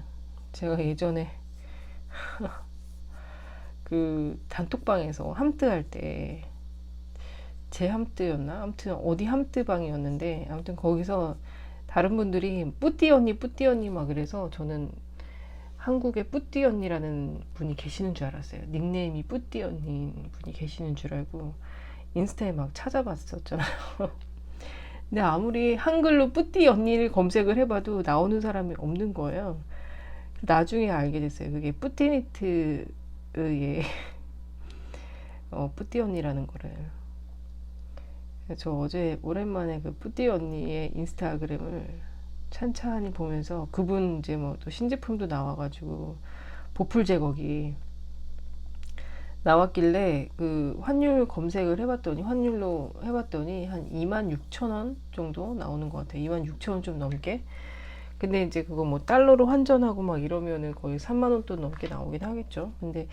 제가 예전에 그 단톡방에서 함뜨 할 때, 제 함뜨였나? 아무튼 어디 함뜨 방이었는데, 아무튼 거기서 다른 분들이 뿌띠 언니 막 그래서 저는 한국에 뿌띠 언니라는 분이 계시는 줄 알았어요. 닉네임이 뿌띠 언니 분이 계시는 줄 알고 인스타에 막 찾아봤었잖아요. 근데 아무리 한글로 뿌띠 언니를 검색을 해봐도 나오는 사람이 없는 거예요. 나중에 알게 됐어요. 그게 뿌띠니트의 뿌띠 언니라는 거를. 저 어제 오랜만에 그 뿌띠 언니의 인스타그램을 찬찬히 보면서, 그분 이제 뭐 또 신제품도 나와가지고 보풀 제거기 나왔길래 그 환율 검색을 해봤더니, 환율로 해봤더니 한 26,000원 정도 나오는 것 같아요. 26,000원 좀 넘게. 근데 이제 그거 뭐 달러로 환전하고 막 이러면은 거의 3만원 또 넘게 나오긴 하겠죠. 근데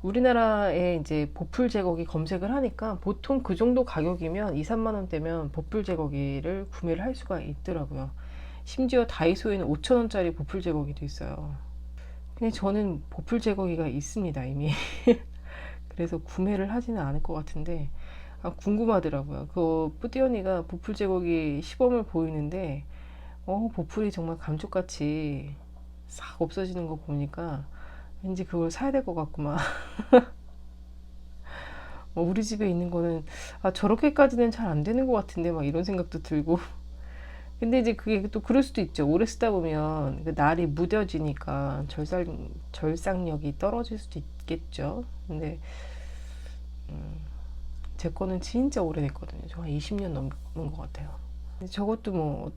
우리나라에 이제 보풀 제거기 검색을 하니까 보통 그 정도 가격이면 2, 3만원대면 보풀 제거기를 구매를 할 수가 있더라고요. 심지어 다이소에는 5,000원짜리 보풀 제거기도 있어요. 근데 저는 보풀 제거기가 있습니다, 이미. 그래서 구매를 하지는 않을 것 같은데, 궁금하더라고요. 그 뿌띠언니가 보풀 제거기 시범을 보이는데, 보풀이 정말 감쪽같이 싹 없어지는 거 보니까 왠지 그걸 사야 될 것 같구만. 우리 집에 있는 거는 저렇게까지는 잘 안 되는 것 같은데 막 이런 생각도 들고. 근데 이제 그게 또 그럴 수도 있죠. 오래 쓰다 보면 그 날이 무뎌지니까 절상력이 떨어질 수도 있겠죠. 근데 제 거는 진짜 오래됐거든요. 저 한 20년 넘은 것 같아요. 근데 저것도 뭐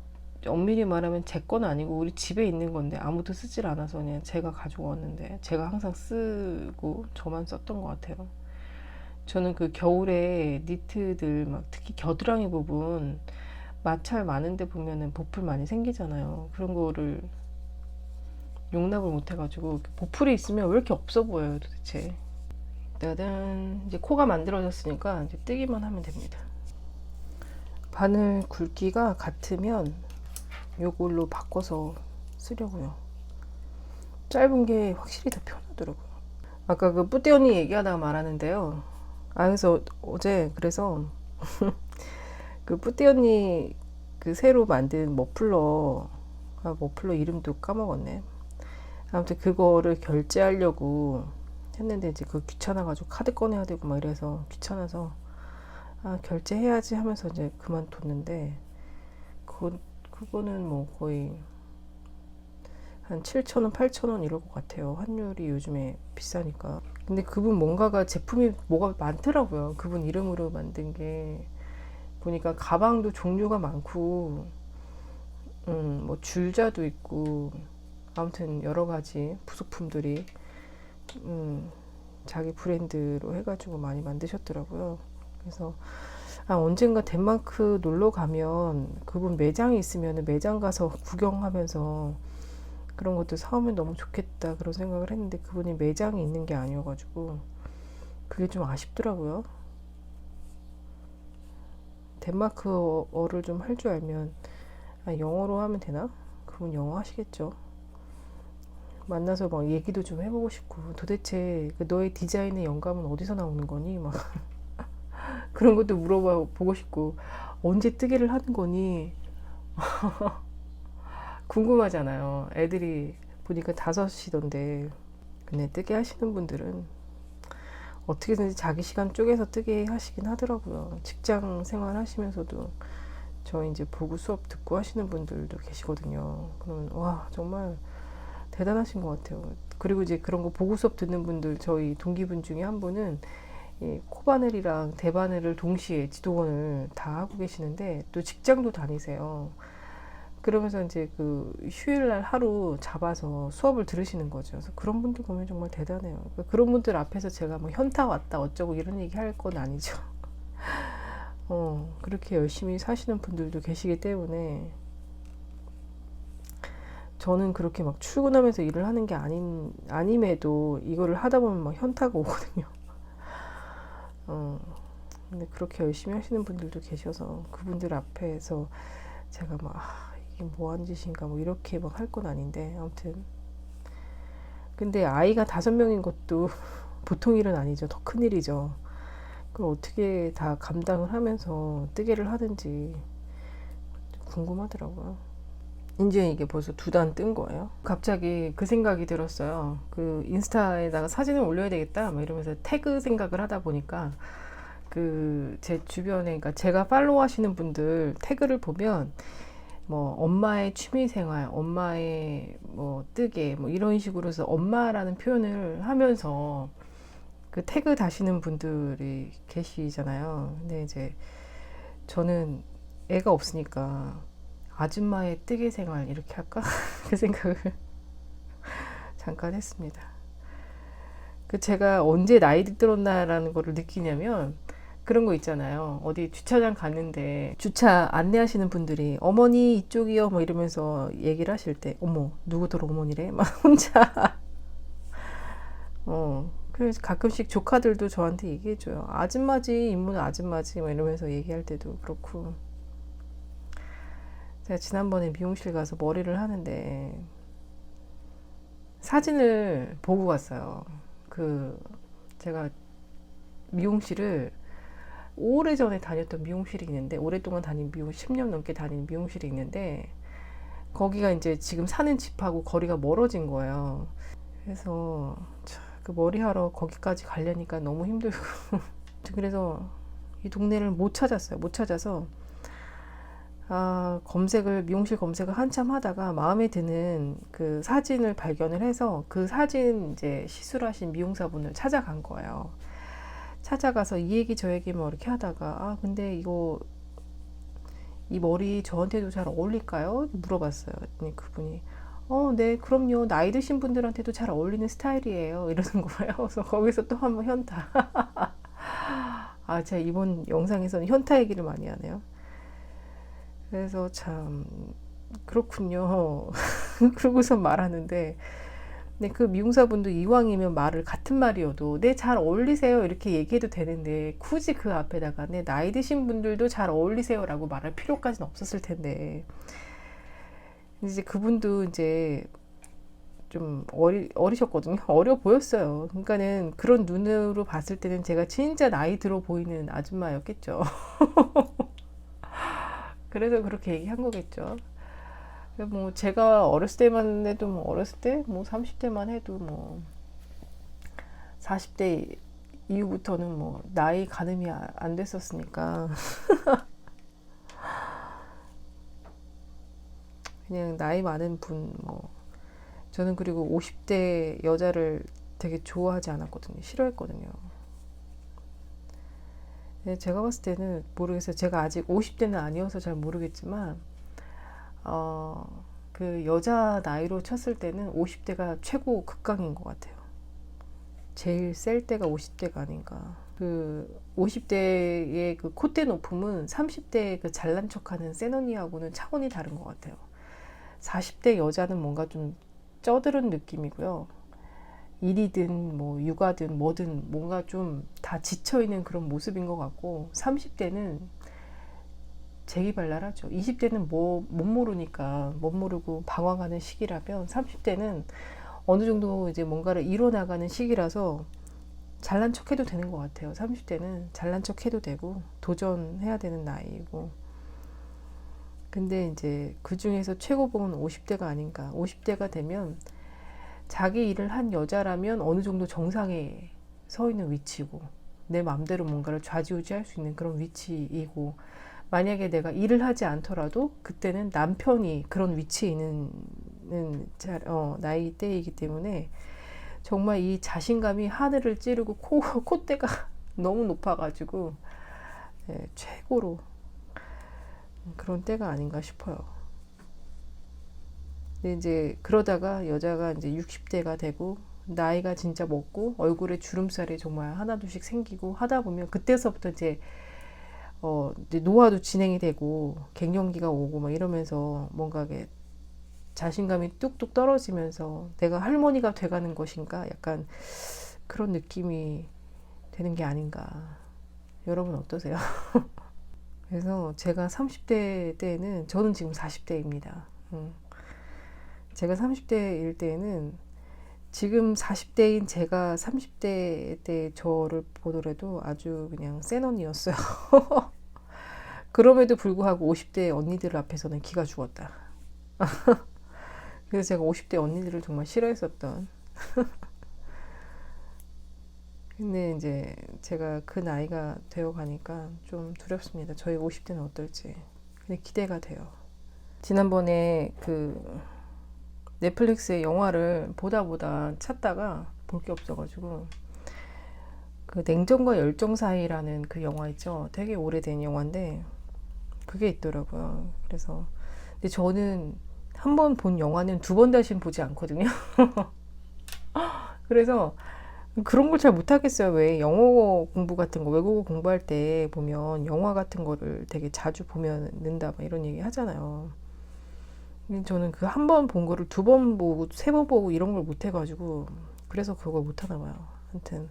엄밀히 말하면 제 건 아니고 우리 집에 있는 건데 아무도 쓰질 않아서 그냥 제가 가지고 왔는데, 제가 항상 쓰고 저만 썼던 것 같아요. 저는 그 겨울에 니트들 막 특히 겨드랑이 부분 마찰 많은데 보면은 보풀 많이 생기잖아요. 그런 거를 용납을 못 해가지고, 보풀이 있으면 왜 이렇게 없어 보여요 도대체. 일단 이제 코가 만들어졌으니까 이제 뜨기만 하면 됩니다. 바늘 굵기가 같으면 요걸로 바꿔서 쓰려고요. 짧은 게 확실히 더 편하더라고요. 아까 그 뿌띠 언니 얘기하다가 말하는데요. 그래서 어제 그래서 그 뿌띠 언니 그 새로 만든 머플러, 머플러 이름도 까먹었네. 아무튼 그거를 결제하려고 했는데 이제 그 귀찮아가지고 카드 꺼내야 되고 막 이래서 귀찮아서 결제해야지 하면서 이제 그만뒀는데, 그거는 뭐 거의 한 7,000원, 8,000원 이럴 것 같아요. 환율이 요즘에 비싸니까. 근데 그분 뭔가가 제품이 뭐가 많더라고요. 그분 이름으로 만든 게 보니까 가방도 종류가 많고, 뭐 줄자도 있고, 아무튼 여러 가지 부속품들이 자기 브랜드로 해가지고 많이 만드셨더라고요. 그래서 언젠가 덴마크 놀러 가면 그분 매장이 있으면 매장 가서 구경하면서 그런 것도 사오면 너무 좋겠다 그런 생각을 했는데, 그분이 매장이 있는 게 아니어가지고 그게 좀 아쉽더라고요. 덴마크어를 좀 할 줄 알면, 영어로 하면 되나? 그분 영어 하시겠죠. 만나서 막 얘기도 좀 해보고 싶고, 도대체 너의 디자인의 영감은 어디서 나오는 거니? 막 그런 것도 물어봐 보고 싶고, 언제 뜨개를 하는 거니? 궁금하잖아요. 애들이 보니까 5이던데. 근데 뜨개 하시는 분들은 어떻게든지 자기 시간 쪼개서 뜨개 하시긴 하더라고요. 직장 생활 하시면서도 저 이제 보고 수업 듣고 하시는 분들도 계시거든요. 그러면 와, 정말 대단하신 것 같아요. 그리고 이제 그런 거 보고 수업 듣는 분들, 저희 동기분 중에 한 분은 이 코바늘이랑 대바늘을 동시에 지도원을 다 하고 계시는데 또 직장도 다니세요. 그러면서 이제 그 휴일날 하루 잡아서 수업을 들으시는 거죠. 그래서 그런 분들 보면 정말 대단해요. 그런 분들 앞에서 제가 뭐 현타 왔다 어쩌고 이런 얘기 할 건 아니죠. 그렇게 열심히 사시는 분들도 계시기 때문에 저는 그렇게 막 출근하면서 일을 하는 게 아님에도 이거를 하다 보면 막 현타가 오거든요. 근데 그렇게 열심히 하시는 분들도 계셔서 그분들 앞에서 제가 막 이게 뭐 하는 짓인가 뭐 이렇게 막 할 건 아닌데 아무튼 근데 아이가 5명인 것도 보통 일은 아니죠. 더 큰 일이죠. 그걸 어떻게 다 감당을 하면서 뜨개를 하는지 궁금하더라고요. 이제 이게 벌써 2단 뜬 거예요. 갑자기 그 생각이 들었어요. 그 인스타에다가 사진을 올려야 되겠다 막 이러면서 태그 생각을 하다 보니까 그 제 주변에 그러니까 제가 팔로우 하시는 분들 태그를 보면 뭐 엄마의 취미생활, 엄마의 뭐 뜨개 뭐 이런 식으로 해서 엄마라는 표현을 하면서 그 태그 다시는 분들이 계시잖아요. 근데 이제 저는 애가 없으니까 아줌마의 뜨개 생활 이렇게 할까? 그 생각을 잠깐 했습니다. 그 제가 언제 나이 들었나라는 거를 느끼냐면 그런 거 있잖아요. 어디 주차장 갔는데 주차 안내하시는 분들이 어머니 이쪽이요 뭐 이러면서 얘기를 하실 때 어머 누구더러 어머니래? 막 혼자 그래서 가끔씩 조카들도 저한테 얘기해줘요. 아줌마지 인문은 아줌마지 막 이러면서 얘기할 때도 그렇고 제가 지난번에 미용실 가서 머리를 하는데 사진을 보고 갔어요. 그 제가 미용실을 오래전에 다녔던 미용실이 있는데 오랫동안 다닌 10년 넘게 다닌 미용실이 있는데 거기가 이제 지금 사는 집하고 거리가 멀어진 거예요. 그래서 그 머리하러 거기까지 가려니까 너무 힘들고 그래서 이 동네를 못 찾았어요. 못 찾아서 미용실 검색을 한참 하다가 마음에 드는 그 사진을 발견을 해서 그 사진 이제 시술하신 미용사분을 찾아간 거예요. 찾아가서 이 얘기 저 얘기 뭐 이렇게 하다가 근데 이거 이 머리 저한테도 잘 어울릴까요? 물어봤어요. 그분이 네 그럼요 나이 드신 분들한테도 잘 어울리는 스타일이에요 이러는 거예요. 그래서 거기서 또 한번 현타. 제가 이번 영상에서는 현타 얘기를 많이 하네요. 그래서 참 그렇군요. 그러고서 말하는데 네, 그 미용사분도 이왕이면 말을 같은 말이어도 네, 잘 어울리세요 이렇게 얘기해도 되는데 굳이 그 앞에다가 네, 나이 드신 분들도 잘 어울리세요 라고 말할 필요까지는 없었을 텐데 이제 그분도 이제 좀 어리셨거든요. 어려 보였어요. 그러니까는 그런 눈으로 봤을 때는 제가 진짜 나이 들어 보이는 아줌마였겠죠. 그래서 그렇게 얘기한 거겠죠. 뭐 제가 어렸을 때만 해도 뭐 어렸을 때 뭐 30대만 해도 뭐 40대 이후부터는 뭐 나이 가늠이 안 됐었으니까 그냥 나이 많은 분 뭐 저는 그리고 50대 여자를 되게 좋아하지 않았거든요. 싫어했거든요. 제가 봤을 때는 모르겠어요. 제가 아직 50대는 아니어서 잘 모르겠지만 그 여자 나이로 쳤을 때는 50대가 최고 극강인 것 같아요. 제일 셀 때가 50대가 아닌가. 그 50대의 그 콧대 높음은 30대 그 잘난 척하는 센 언니하고는 차원이 다른 것 같아요. 40대 여자는 뭔가 좀 쩌드른 느낌이고요. 일이든 뭐 육아든 뭐든 뭔가 좀 다 지쳐있는 그런 모습인 것 같고 30대는 재기발랄하죠. 20대는 뭐 못 모르니까 못 모르고 방황하는 시기라면 30대는 어느 정도 이제 뭔가를 이뤄나가는 시기라서 잘난 척해도 되는 것 같아요. 30대는 잘난 척해도 되고 도전해야 되는 나이고 근데 이제 그 중에서 최고봉은 50대가 아닌가. 50대가 되면 자기 일을 한 여자라면 어느 정도 정상에 서 있는 위치고 내 마음대로 뭔가를 좌지우지할 수 있는 그런 위치이고 만약에 내가 일을 하지 않더라도 그때는 남편이 그런 위치에 있는 나이대이기 때문에 정말 이 자신감이 하늘을 찌르고 콧대가 너무 높아가지고 최고로 그런 때가 아닌가 싶어요. 근데 이제 그러다가 여자가 이제 60대가 되고 나이가 진짜 먹고 얼굴에 주름살이 정말 하나둘씩 생기고 하다 보면 그때서부터 이제 노화도 진행이 되고 갱년기가 오고 막 이러면서 뭔가 이게 자신감이 뚝뚝 떨어지면서 내가 할머니가 돼가는 것인가 약간 그런 느낌이 되는 게 아닌가. 여러분 어떠세요? 그래서 제가 30대 때는 저는 지금 40대입니다. 제가 30대일 때는 지금 40대인 제가 30대 때 저를 보더라도 아주 그냥 센 언니였어요. 그럼에도 불구하고 50대 언니들 앞에서는 기가 죽었다. 그래서 제가 50대 언니들을 정말 싫어했었던. 근데 이제 제가 그 나이가 되어 가니까 좀 두렵습니다. 저희 50대는 어떨지. 근데 기대가 돼요. 지난번에 그 넷플릭스의 영화를 보다 찾다가 볼 게 없어가지고 그 냉정과 열정 사이라는 그 영화 있죠. 되게 오래된 영화인데 그게 있더라고요. 그래서 근데 저는 한 번 본 영화는 두 번 다시는 보지 않거든요. 그래서 그런 걸 잘 못하겠어요. 왜 영어 공부 같은 거, 외국어 공부할 때 보면 영화 같은 거를 되게 자주 보면 는다, 막 이런 얘기 하잖아요. 근데 저는 그 한 번 본 거를 두 번 보고, 세 번 보고 이런 걸 못 해가지고, 그래서 그걸 못 하나 봐요. 하여튼.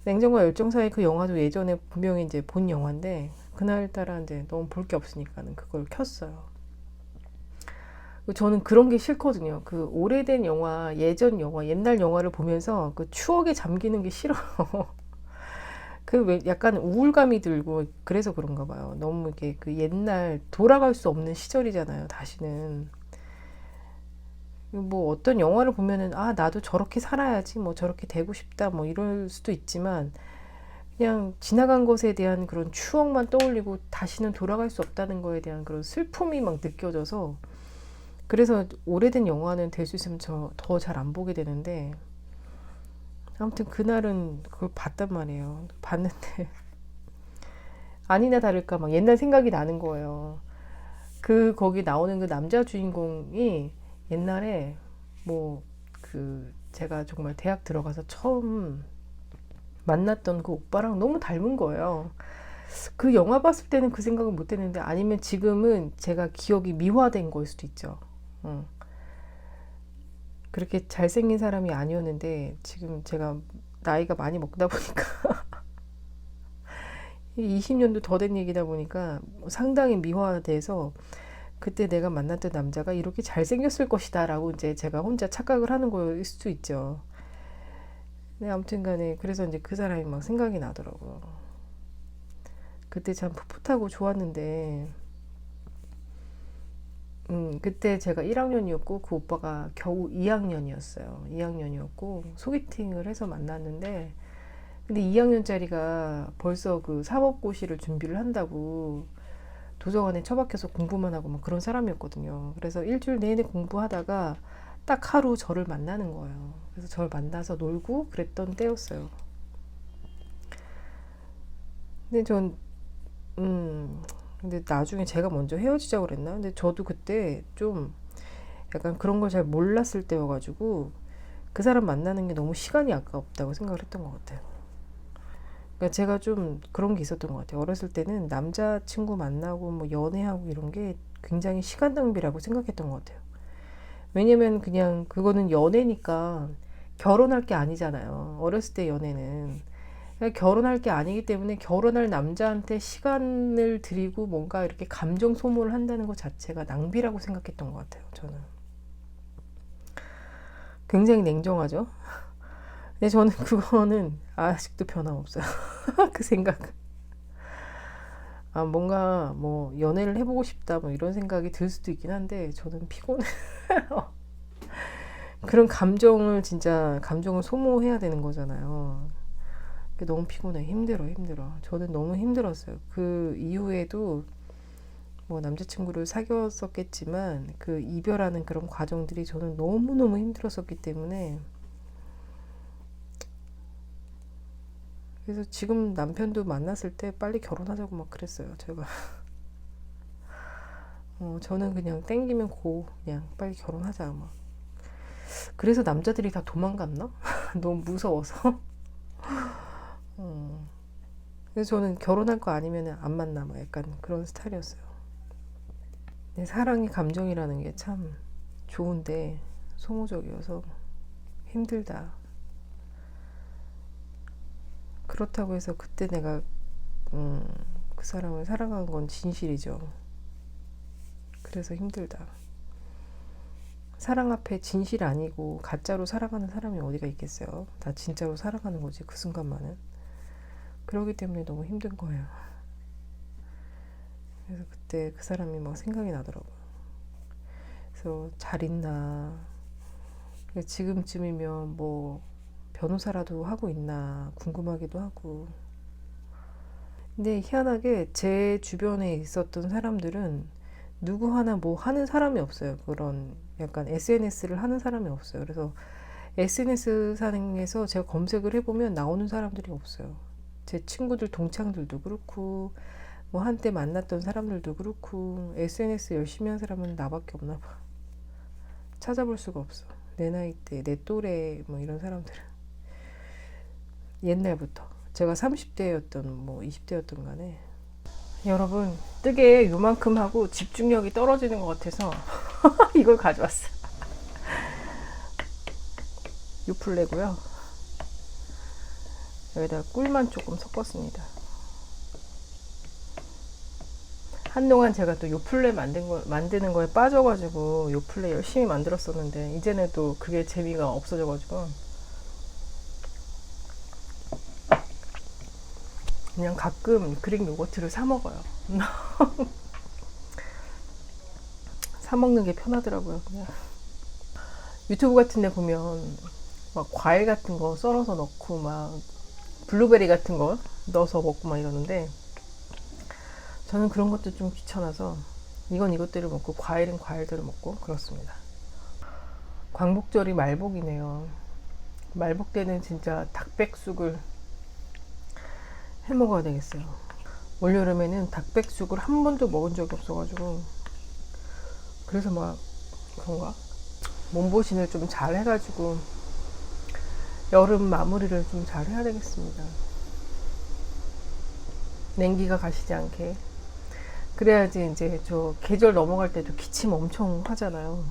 냉정과 열정 사이 그 영화도 예전에 분명히 이제 본 영화인데, 그날따라 이제 너무 볼 게 없으니까는 그걸 켰어요. 저는 그런 게 싫거든요. 그 오래된 영화, 예전 영화, 옛날 영화를 보면서 그 추억에 잠기는 게 싫어요. 그 왜 약간 우울감이 들고 그래서 그런가 봐요. 너무 이게 그 옛날 돌아갈 수 없는 시절이잖아요. 다시는. 뭐 어떤 영화를 보면은 아 나도 저렇게 살아야지 뭐 저렇게 되고 싶다 뭐 이럴 수도 있지만 그냥 지나간 것에 대한 그런 추억만 떠올리고 다시는 돌아갈 수 없다는 거에 대한 그런 슬픔이 막 느껴져서 그래서 오래된 영화는 될 수 있으면 저 더 잘 안 보게 되는데 아무튼 그날은 그걸 봤단 말이에요. 봤는데 아니나 다를까 막 옛날 생각이 나는 거예요. 그 거기 나오는 그 남자 주인공이 옛날에 뭐 그 제가 정말 대학 들어가서 처음 만났던 그 오빠랑 너무 닮은 거예요. 그 영화 봤을 때는 그 생각을 못 했는데 아니면 지금은 제가 기억이 미화된 거일 수도 있죠. 어. 그렇게 잘생긴 사람이 아니었는데 지금 제가 나이가 많이 먹다 보니까 20년도 더 된 얘기다 보니까 상당히 미화돼서 그때 내가 만났던 남자가 이렇게 잘생겼을 것이다 라고 이제 제가 혼자 착각을 하는 거일 수도 있죠. 네, 아무튼 간에 그래서 이제 그 사람이 막 생각이 나더라고요. 그때 참 풋풋하고 좋았는데 그때 제가 1학년이었고 그 오빠가 겨우 2학년이었어요. 2학년이었고 소개팅을 해서 만났는데 근데 2학년짜리가 벌써 그 사법고시를 준비를 한다고 도서관에 처박혀서 공부만 하고 막 그런 사람이었거든요. 그래서 일주일 내내 공부하다가 딱 하루 저를 만나는 거예요. 그래서 저를 만나서 놀고 그랬던 때였어요. 근데 근데 나중에 제가 먼저 헤어지자고 그랬나? 근데 저도 그때 좀 약간 그런 걸 잘 몰랐을 때여가지고 그 사람 만나는 게 너무 시간이 아깝다고 생각을 했던 것 같아요. 그러니까 제가 좀 그런 게 있었던 것 같아요. 어렸을 때는 남자친구 만나고 뭐 연애하고 이런 게 굉장히 시간 낭비라고 생각했던 것 같아요. 왜냐면 그냥 그거는 연애니까 결혼할 게 아니잖아요. 어렸을 때 연애는. 그러니까 결혼할 게 아니기 때문에 결혼할 남자한테 시간을 들이고 뭔가 이렇게 감정 소모를 한다는 것 자체가 낭비라고 생각했던 것 같아요. 저는. 굉장히 냉정하죠. 근데 저는 그거는 아직도 변함없어요. 그 생각. 아, 뭔가 뭐 연애를 해보고 싶다 뭐 이런 생각이 들 수도 있긴 한데 저는 피곤해. 그런 감정을 진짜 감정을 소모해야 되는 거잖아요. 너무 피곤해. 힘들어. 저는 너무 힘들었어요. 그 이후에도 뭐 남자친구를 사귀었었겠지만 그 이별하는 그런 과정들이 저는 너무너무 힘들었었기 때문에 그래서 지금 남편도 만났을 때 빨리 결혼하자고 막 그랬어요. 제가 저는 그냥 땡기면 그냥 빨리 결혼하자 막. 그래서 남자들이 다 도망갔나? 너무 무서워서. 그래서 저는 결혼할 거 아니면 안 만나 막 약간 그런 스타일이었어요. 근데 사랑의 감정이라는 게 참 좋은데 소모적이어서 힘들다. 그렇다고 해서 그때 내가 그 사람을 사랑한 건 진실이죠. 그래서 힘들다. 사랑 앞에 진실 아니고 가짜로 살아가는 사람이 어디가 있겠어요. 다 진짜로 살아가는 거지 그 순간만은. 그러기 때문에 너무 힘든 거예요. 그래서 그때 그 사람이 막 생각이 나더라고요. 그래서 잘 있나, 지금쯤이면 뭐 변호사라도 하고 있나 궁금하기도 하고. 근데 희한하게 제 주변에 있었던 사람들은 누구 하나 뭐 하는 사람이 없어요. 그런 약간 SNS를 하는 사람이 없어요. 그래서 SNS 상에서 제가 검색을 해보면 나오는 사람들이 없어요. 제 친구들 동창들도 그렇고 뭐 한때 만났던 사람들도 그렇고 SNS 열심히 한 사람은 나밖에 없나 봐. 찾아볼 수가 없어. 내 나이대, 내 또래 뭐 이런 사람들은 옛날부터 제가 30대였던 뭐 20대였던 간에. 여러분, 뜨개 요만큼 하고 집중력이 떨어지는 것 같아서 이걸 가져왔어. 요플레고요. 여기다가 꿀만 조금 섞었습니다. 한동안 제가 또 요플레 만드는 거에 빠져가지고 요플레 열심히 만들었었는데 이제는 또 그게 재미가 없어져가지고 그냥 가끔 그릭 요거트를 사 먹어요. 사 먹는 게 편하더라고요. 그냥 유튜브 같은 데 보면 막 과일 같은 거 썰어서 넣고 막 블루베리 같은 거 넣어서 먹고 막 이러는데 저는 그런 것도 좀 귀찮아서 이건 이것대로 먹고 과일은 과일대로 먹고 그렇습니다. 광복절이 말복이네요. 말복 때는 진짜 닭백숙을 해 먹어야 되겠어요. 올여름에는 닭백숙을 한 번도 먹은 적이 없어가지고 그래서 막 그런가? 몸보신을 좀 잘 해가지고 여름 마무리를 좀 잘 해야 되겠습니다. 냉기가 가시지 않게. 그래야지 이제 저 계절 넘어갈 때도 기침 엄청 하잖아요.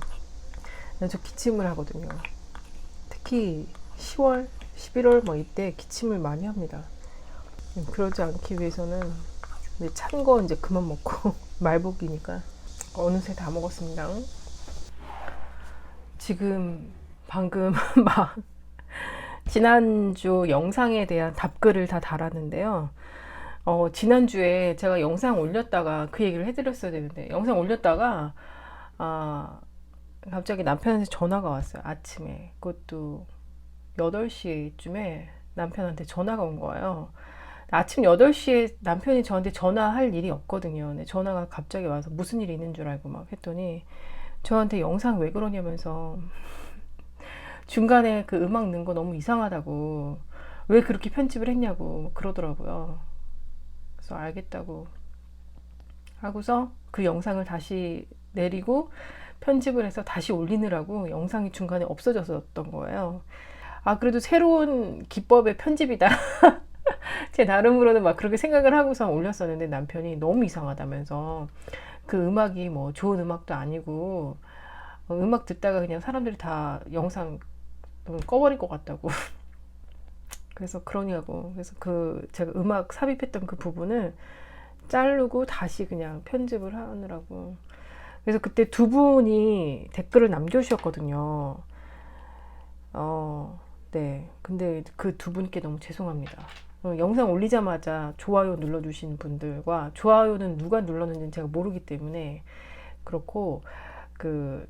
저 기침을 하거든요. 특히 10월, 11월 뭐 이때 기침을 많이 합니다. 그러지 않기 위해서는 찬 거 이제 그만 먹고 말복이니까 어느새 다 먹었습니다. 지금 방금 막 지난주 영상에 대한 답글을 다 달았는데요. 지난주에 제가 영상 올렸다가 그 얘기를 해드렸어야 되는데 영상 올렸다가 갑자기 남편한테 전화가 왔어요. 아침에. 그것도 8시쯤에 남편한테 전화가 온 거예요. 아침 8시에 남편이 저한테 전화할 일이 없거든요. 근데 전화가 갑자기 와서 무슨 일이 있는 줄 알고 막 했더니 저한테 영상 왜 그러냐면서 중간에 그 음악 넣은 거 너무 이상하다고 왜 그렇게 편집을 했냐고 그러더라고요. 그래서 알겠다고 하고서 그 영상을 다시 내리고 편집을 해서 다시 올리느라고 영상이 중간에 없어졌었던 거예요. 그래도 새로운 기법의 편집이다. 제 나름으로는 막 그렇게 생각을 하고서 올렸었는데 남편이 너무 이상하다면서 그 음악이 뭐 좋은 음악도 아니고 음악 듣다가 그냥 사람들이 다 영상 꺼버릴 것 같다고. 그래서 그러냐고. 그래서 제가 음악 삽입했던 그 부분을 자르고 다시 그냥 편집을 하느라고. 그래서 그때 두 분이 댓글을 남겨주셨거든요. 네. 근데 그 두 분께 너무 죄송합니다. 영상 올리자마자 좋아요 눌러주신 분들과 좋아요는 누가 눌렀는지는 제가 모르기 때문에 그렇고 그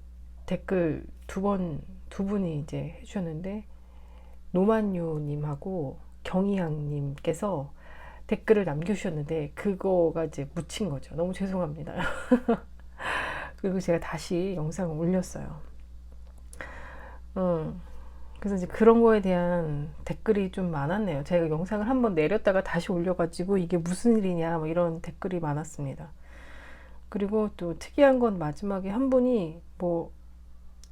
댓글 두 분이 이제 해주셨는데 노만요님하고 경희양님께서 댓글을 남겨주셨는데 그거가 이제 묻힌 거죠. 너무 죄송합니다. 그리고 제가 다시 영상을 올렸어요. 그래서 이제 그런 거에 대한 댓글이 좀 많았네요. 제가 영상을 한번 내렸다가 다시 올려가지고 이게 무슨 일이냐 뭐 이런 댓글이 많았습니다. 그리고 또 특이한 건 마지막에 한 분이 뭐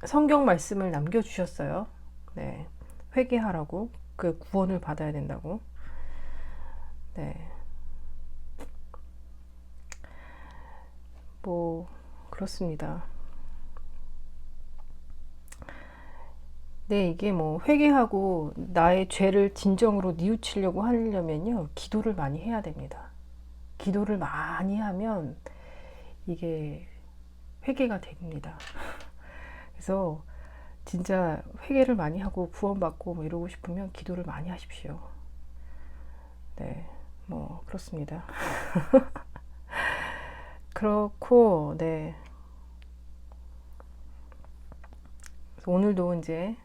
성경 말씀을 남겨주셨어요. 네. 회개하라고. 그 구원을 받아야 된다고. 네. 뭐, 그렇습니다. 네, 이게 뭐 회개하고 나의 죄를 진정으로 뉘우치려고 하려면요, 기도를 많이 해야 됩니다. 기도를 많이 하면 이게 회개가 됩니다. 그래서 진짜 회개를 많이 하고 구원받고 뭐 이러고 싶으면 기도를 많이 하십시오. 네, 뭐 그렇습니다. 그렇고, 네. 그래서 오늘도 이제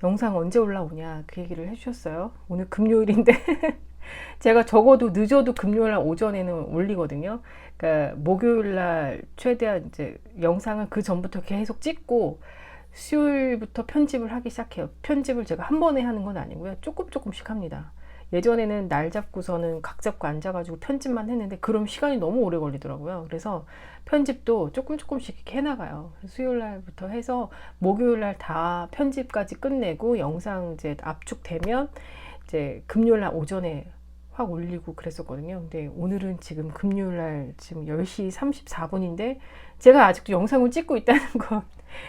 영상 언제 올라오냐 그 얘기를 해주셨어요. 오늘 금요일인데 제가 적어도 늦어도 금요일날 오전에는 올리거든요. 그러니까 목요일날 최대한 이제 영상은 그 전부터 계속 찍고 수요일부터 편집을 하기 시작해요. 편집을 제가 한 번에 하는 건 아니고요. 조금씩 합니다. 예전에는 날 잡고서는 각 잡고 앉아가지고 편집만 했는데 그럼 시간이 너무 오래 걸리더라고요. 그래서 편집도 조금씩 이렇게 해나가요. 수요일 날부터 해서 목요일 날 다 편집까지 끝내고 영상 이제 압축되면 이제 금요일 날 오전에 확 올리고 그랬었거든요. 근데 오늘은 지금 금요일 날 지금 10시 34분인데 제가 아직도 영상을 찍고 있다는 건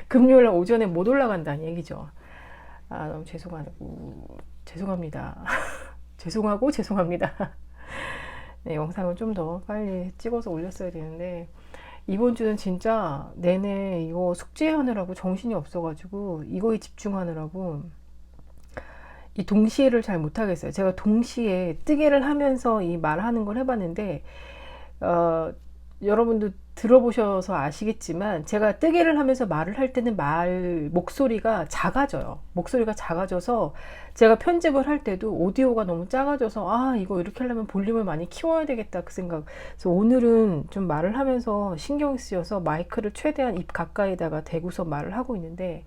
금요일 날 오전에 못 올라간다는 얘기죠. 아, 너무 죄송합니다. 죄송합니다. 네, 영상을 좀 더 빨리 찍어서 올렸어야 되는데 이번 주는 진짜 내내 이거 숙제하느라고 정신이 없어가지고 이거에 집중하느라고 이 동시에를 잘 못하겠어요. 제가 동시에 뜨개를 하면서 이 말하는 걸 해봤는데 여러분도 들어보셔서 아시겠지만 제가 뜨개를 하면서 말을 할 때는 목소리가 작아져요. 목소리가 작아져서 제가 편집을 할 때도 오디오가 너무 작아져서 아 이거 이렇게 하려면 볼륨을 많이 키워야 되겠다 그 생각. 그래서 오늘은 좀 말을 하면서 신경이 쓰여서 마이크를 최대한 입 가까이다가 대고서 말을 하고 있는데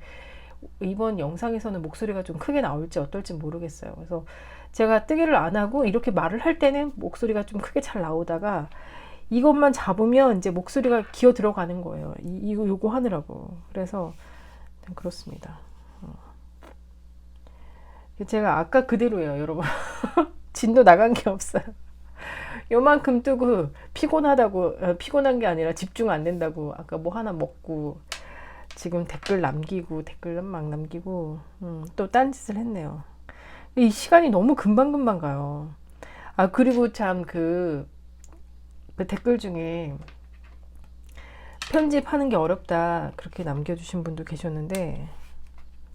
이번 영상에서는 목소리가 좀 크게 나올지 어떨지 모르겠어요. 그래서 제가 뜨개를 안 하고 이렇게 말을 할 때는 목소리가 좀 크게 잘 나오다가 이것만 잡으면 이제 목소리가 기어 들어가는 거예요. 요거 하느라고. 그래서 그렇습니다. 제가 아까 그대로예요, 여러분. 진도 나간 게 없어요. 요만큼 뜨고 피곤한 게 아니라 집중 안 된다고 아까 뭐 하나 먹고 지금 댓글 막 남기고 또 딴짓을 했네요. 이 시간이 너무 금방금방 가요. 아 그리고 참 그 댓글 중에 편집하는 게 어렵다 그렇게 남겨주신 분도 계셨는데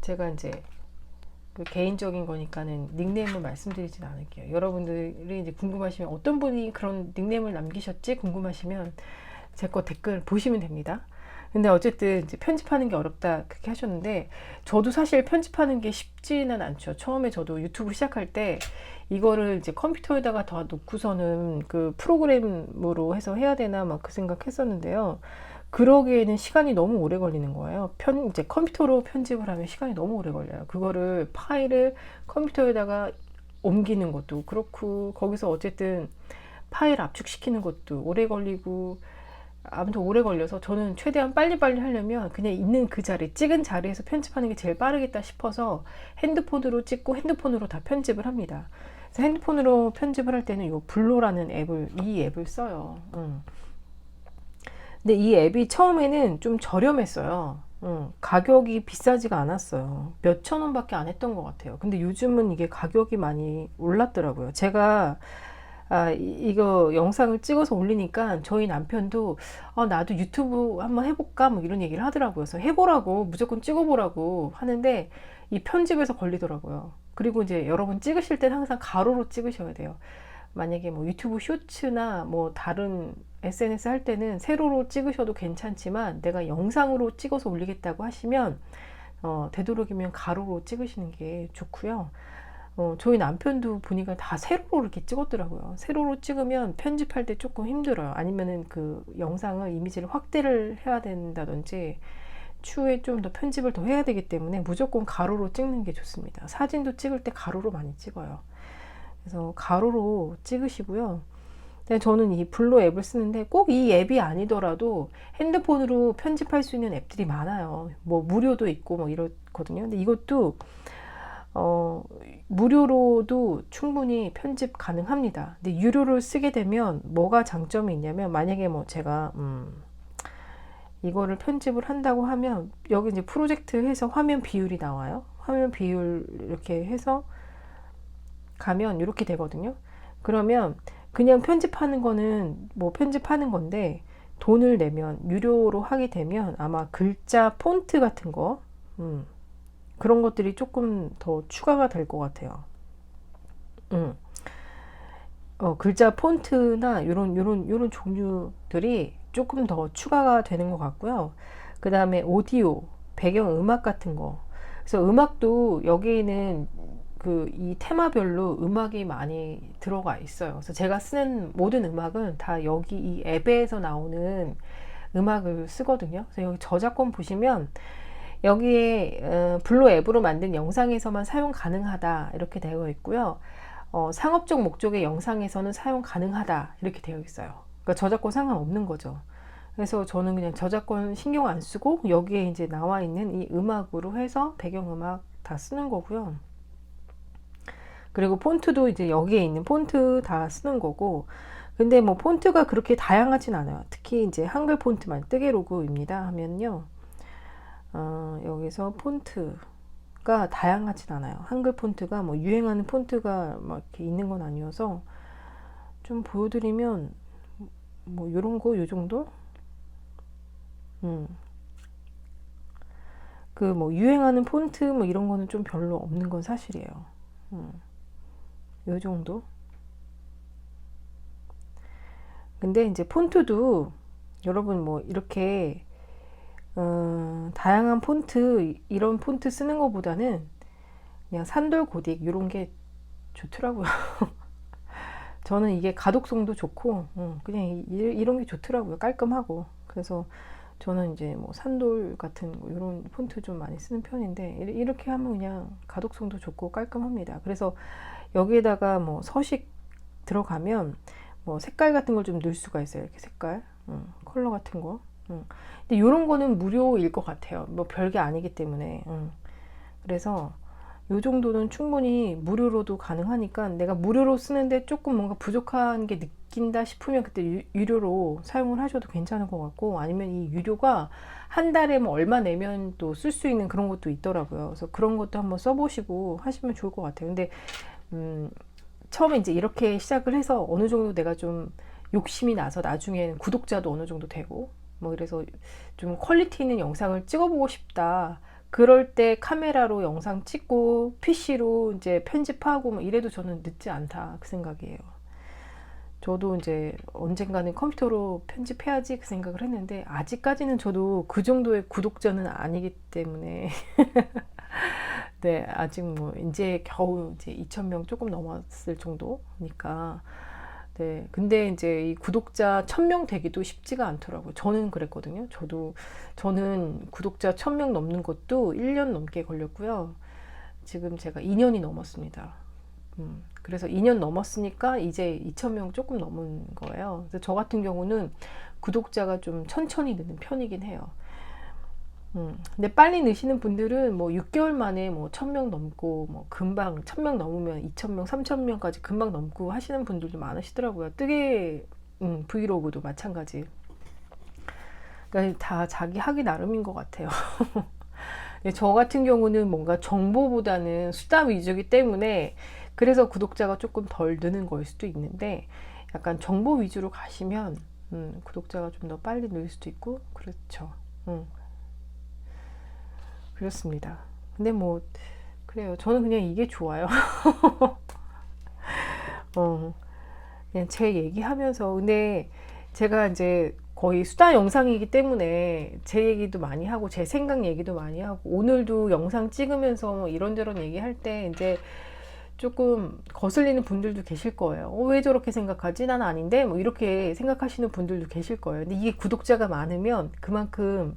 제가 이제 그 개인적인 거니까는 닉네임을 말씀드리진 않을게요. 여러분들이 이제 궁금하시면 어떤 분이 그런 닉네임을 남기셨지 궁금하시면 제 거 댓글 보시면 됩니다. 근데 어쨌든 이제 편집하는 게 어렵다 그렇게 하셨는데 저도 사실 편집하는 게 쉽지는 않죠. 처음에 저도 유튜브 시작할 때 이거를 이제 컴퓨터에다가 다 놓고서는 그 프로그램으로 해서 해야 되나 막 그 생각했었는데요. 그러기에는 시간이 너무 오래 걸리는 거예요. 이제 컴퓨터로 편집을 하면 시간이 너무 오래 걸려요. 그거를 파일을 컴퓨터에다가 옮기는 것도 그렇고 거기서 어쨌든 파일 압축시키는 것도 오래 걸리고 아무튼 오래 걸려서 저는 최대한 빨리빨리 하려면 그냥 있는 그 자리, 찍은 자리에서 편집하는 게 제일 빠르겠다 싶어서 핸드폰으로 찍고 핸드폰으로 다 편집을 합니다. 그래서 핸드폰으로 편집을 할 때는 이 블로라는 이 앱을 써요. 근데 이 앱이 처음에는 좀 저렴했어요. 가격이 비싸지가 않았어요. 몇천 원밖에 안 했던 것 같아요. 근데 요즘은 이게 가격이 많이 올랐더라고요. 제가 이거 영상을 찍어서 올리니까 저희 남편도 나도 유튜브 한번 해볼까 뭐 이런 얘기를 하더라고요. 그래서 해보라고 무조건 찍어보라고 하는데 이 편집에서 걸리더라고요. 그리고 이제 여러분 찍으실 땐 항상 가로로 찍으셔야 돼요. 만약에 뭐 유튜브 쇼츠나 뭐 다른 SNS 할 때는 세로로 찍으셔도 괜찮지만 내가 영상으로 찍어서 올리겠다고 하시면 되도록이면 가로로 찍으시는 게 좋고요. 저희 남편도 보니까 다 세로로 이렇게 찍었더라고요. 세로로 찍으면 편집할 때 조금 힘들어요. 아니면은 그 영상을 이미지를 확대를 해야 된다든지 추후에 좀 더 편집을 더 해야 되기 때문에 무조건 가로로 찍는 게 좋습니다. 사진도 찍을 때 가로로 많이 찍어요. 그래서 가로로 찍으시고요. 근데 저는 이 블로 앱을 쓰는데 꼭 이 앱이 아니더라도 핸드폰으로 편집할 수 있는 앱들이 많아요. 뭐 무료도 있고 뭐 이렇거든요. 근데 이것도 무료로도 충분히 편집 가능합니다. 근데 유료를 쓰게 되면 뭐가 장점이 있냐면, 만약에 뭐 제가 이거를 편집을 한다고 하면 여기 이제 프로젝트 해서 화면 비율이 나와요. 화면 비율 이렇게 해서 가면 이렇게 되거든요. 그러면 그냥 편집하는 거는 뭐 편집하는 건데, 돈을 내면 유료로 하게 되면 아마 글자 폰트 같은 거 그런 것들이 조금 더 추가가 될 것 같아요. 글자 폰트나 요런 종류들이 조금 더 추가가 되는 것 같고요. 그 다음에 오디오, 배경 음악 같은 거. 그래서 음악도 여기에는 이 테마별로 음악이 많이 들어가 있어요. 그래서 제가 쓰는 모든 음악은 다 여기 이 앱에서 나오는 음악을 쓰거든요. 그래서 여기 저작권 보시면 여기에 블로 앱으로 만든 영상에서만 사용 가능하다 이렇게 되어 있고요. 상업적 목적의 영상에서는 사용 가능하다 이렇게 되어 있어요. 그러니까 저작권 상관없는 거죠. 그래서 저는 그냥 저작권 신경 안 쓰고 여기에 이제 나와 있는 이 음악으로 해서 배경음악 다 쓰는 거고요. 그리고 폰트도 이제 여기에 있는 폰트 다 쓰는 거고, 근데 뭐 폰트가 그렇게 다양하진 않아요. 특히 이제 한글 폰트만 뜨개로그입니다 하면요, 여기서 폰트가 다양하진 않아요. 한글 폰트가 뭐 유행하는 폰트가 막 이렇게 있는 건 아니어서, 좀 보여드리면 뭐 요런 거 요 정도? 그 뭐 유행하는 폰트 뭐 이런 거는 좀 별로 없는 건 사실이에요. 요 정도? 근데 이제 폰트도 여러분 뭐 이렇게 다양한 폰트, 이런 폰트 쓰는 것보다는 그냥 산돌 고딕 이런 게 좋더라고요. 저는 이게 가독성도 좋고 그냥 이런 게 좋더라고요. 깔끔하고. 그래서 저는 이제 뭐 산돌 같은 이런 폰트 좀 많이 쓰는 편인데, 이렇게 하면 그냥 가독성도 좋고 깔끔합니다. 그래서 여기에다가 뭐 서식 들어가면 뭐 색깔 같은 걸 좀 넣을 수가 있어요. 이렇게 색깔, 컬러 같은 거. 근데 이런 거는 무료일 것 같아요. 뭐 별게 아니기 때문에. 그래서 요 정도는 충분히 무료로도 가능하니까, 내가 무료로 쓰는데 조금 뭔가 부족한 게 느낀다 싶으면 그때 유료로 사용을 하셔도 괜찮을 것 같고, 아니면 이 유료가 한 달에 뭐 얼마 내면 또 쓸 수 있는 그런 것도 있더라고요. 그래서 그런 것도 한번 써보시고 하시면 좋을 것 같아요. 근데 처음에 이제 이렇게 시작을 해서 어느 정도 내가 좀 욕심이 나서 나중에는 구독자도 어느 정도 되고 뭐 이래서 좀 퀄리티 있는 영상을 찍어보고 싶다. 그럴 때 카메라로 영상 찍고 PC로 이제 편집하고 뭐 이래도 저는 늦지 않다 그 생각이에요. 저도 이제 언젠가는 컴퓨터로 편집해야지 그 생각을 했는데, 아직까지는 저도 그 정도의 구독자는 아니기 때문에 네, 아직 뭐 이제 겨우 이제 2,000명 조금 넘었을 정도니까. 네, 근데 이제 이 구독자 1,000명 되기도 쉽지가 않더라고요. 저는 그랬거든요. 저는 구독자 1,000명 넘는 것도 1년 넘게 걸렸고요. 지금 제가 2년이 넘었습니다. 그래서 2년 넘었으니까 이제 2,000명 조금 넘은 거예요. 그래서 저 같은 경우는 구독자가 좀 천천히 느는 편이긴 해요. 근데 빨리 느시는 분들은 뭐 6개월 만에 뭐 1,000명 넘고, 뭐 금방 1,000명 넘으면 2,000명, 3,000명까지 금방 넘고 하시는 분들도 많으시더라고요. 뜨개 브이로그도 마찬가지. 그러니까 다 자기 하기 나름인 것 같아요. 저 같은 경우는 뭔가 정보보다는 수다 위주이기 때문에 그래서 구독자가 조금 덜 느는 걸 수도 있는데, 약간 정보 위주로 가시면 구독자가 좀 더 빨리 늘 수도 있고 그렇죠. 그렇습니다. 근데 뭐 그래요. 저는 그냥 이게 좋아요. 그냥 제 얘기하면서, 근데 제가 이제 거의 수다 영상이기 때문에 제 얘기도 많이 하고 제 생각 얘기도 많이 하고, 오늘도 영상 찍으면서 뭐 이런저런 얘기할 때 이제 조금 거슬리는 분들도 계실 거예요. 왜 저렇게 생각하지? 난 아닌데? 뭐 이렇게 생각하시는 분들도 계실 거예요. 근데 이게 구독자가 많으면 그만큼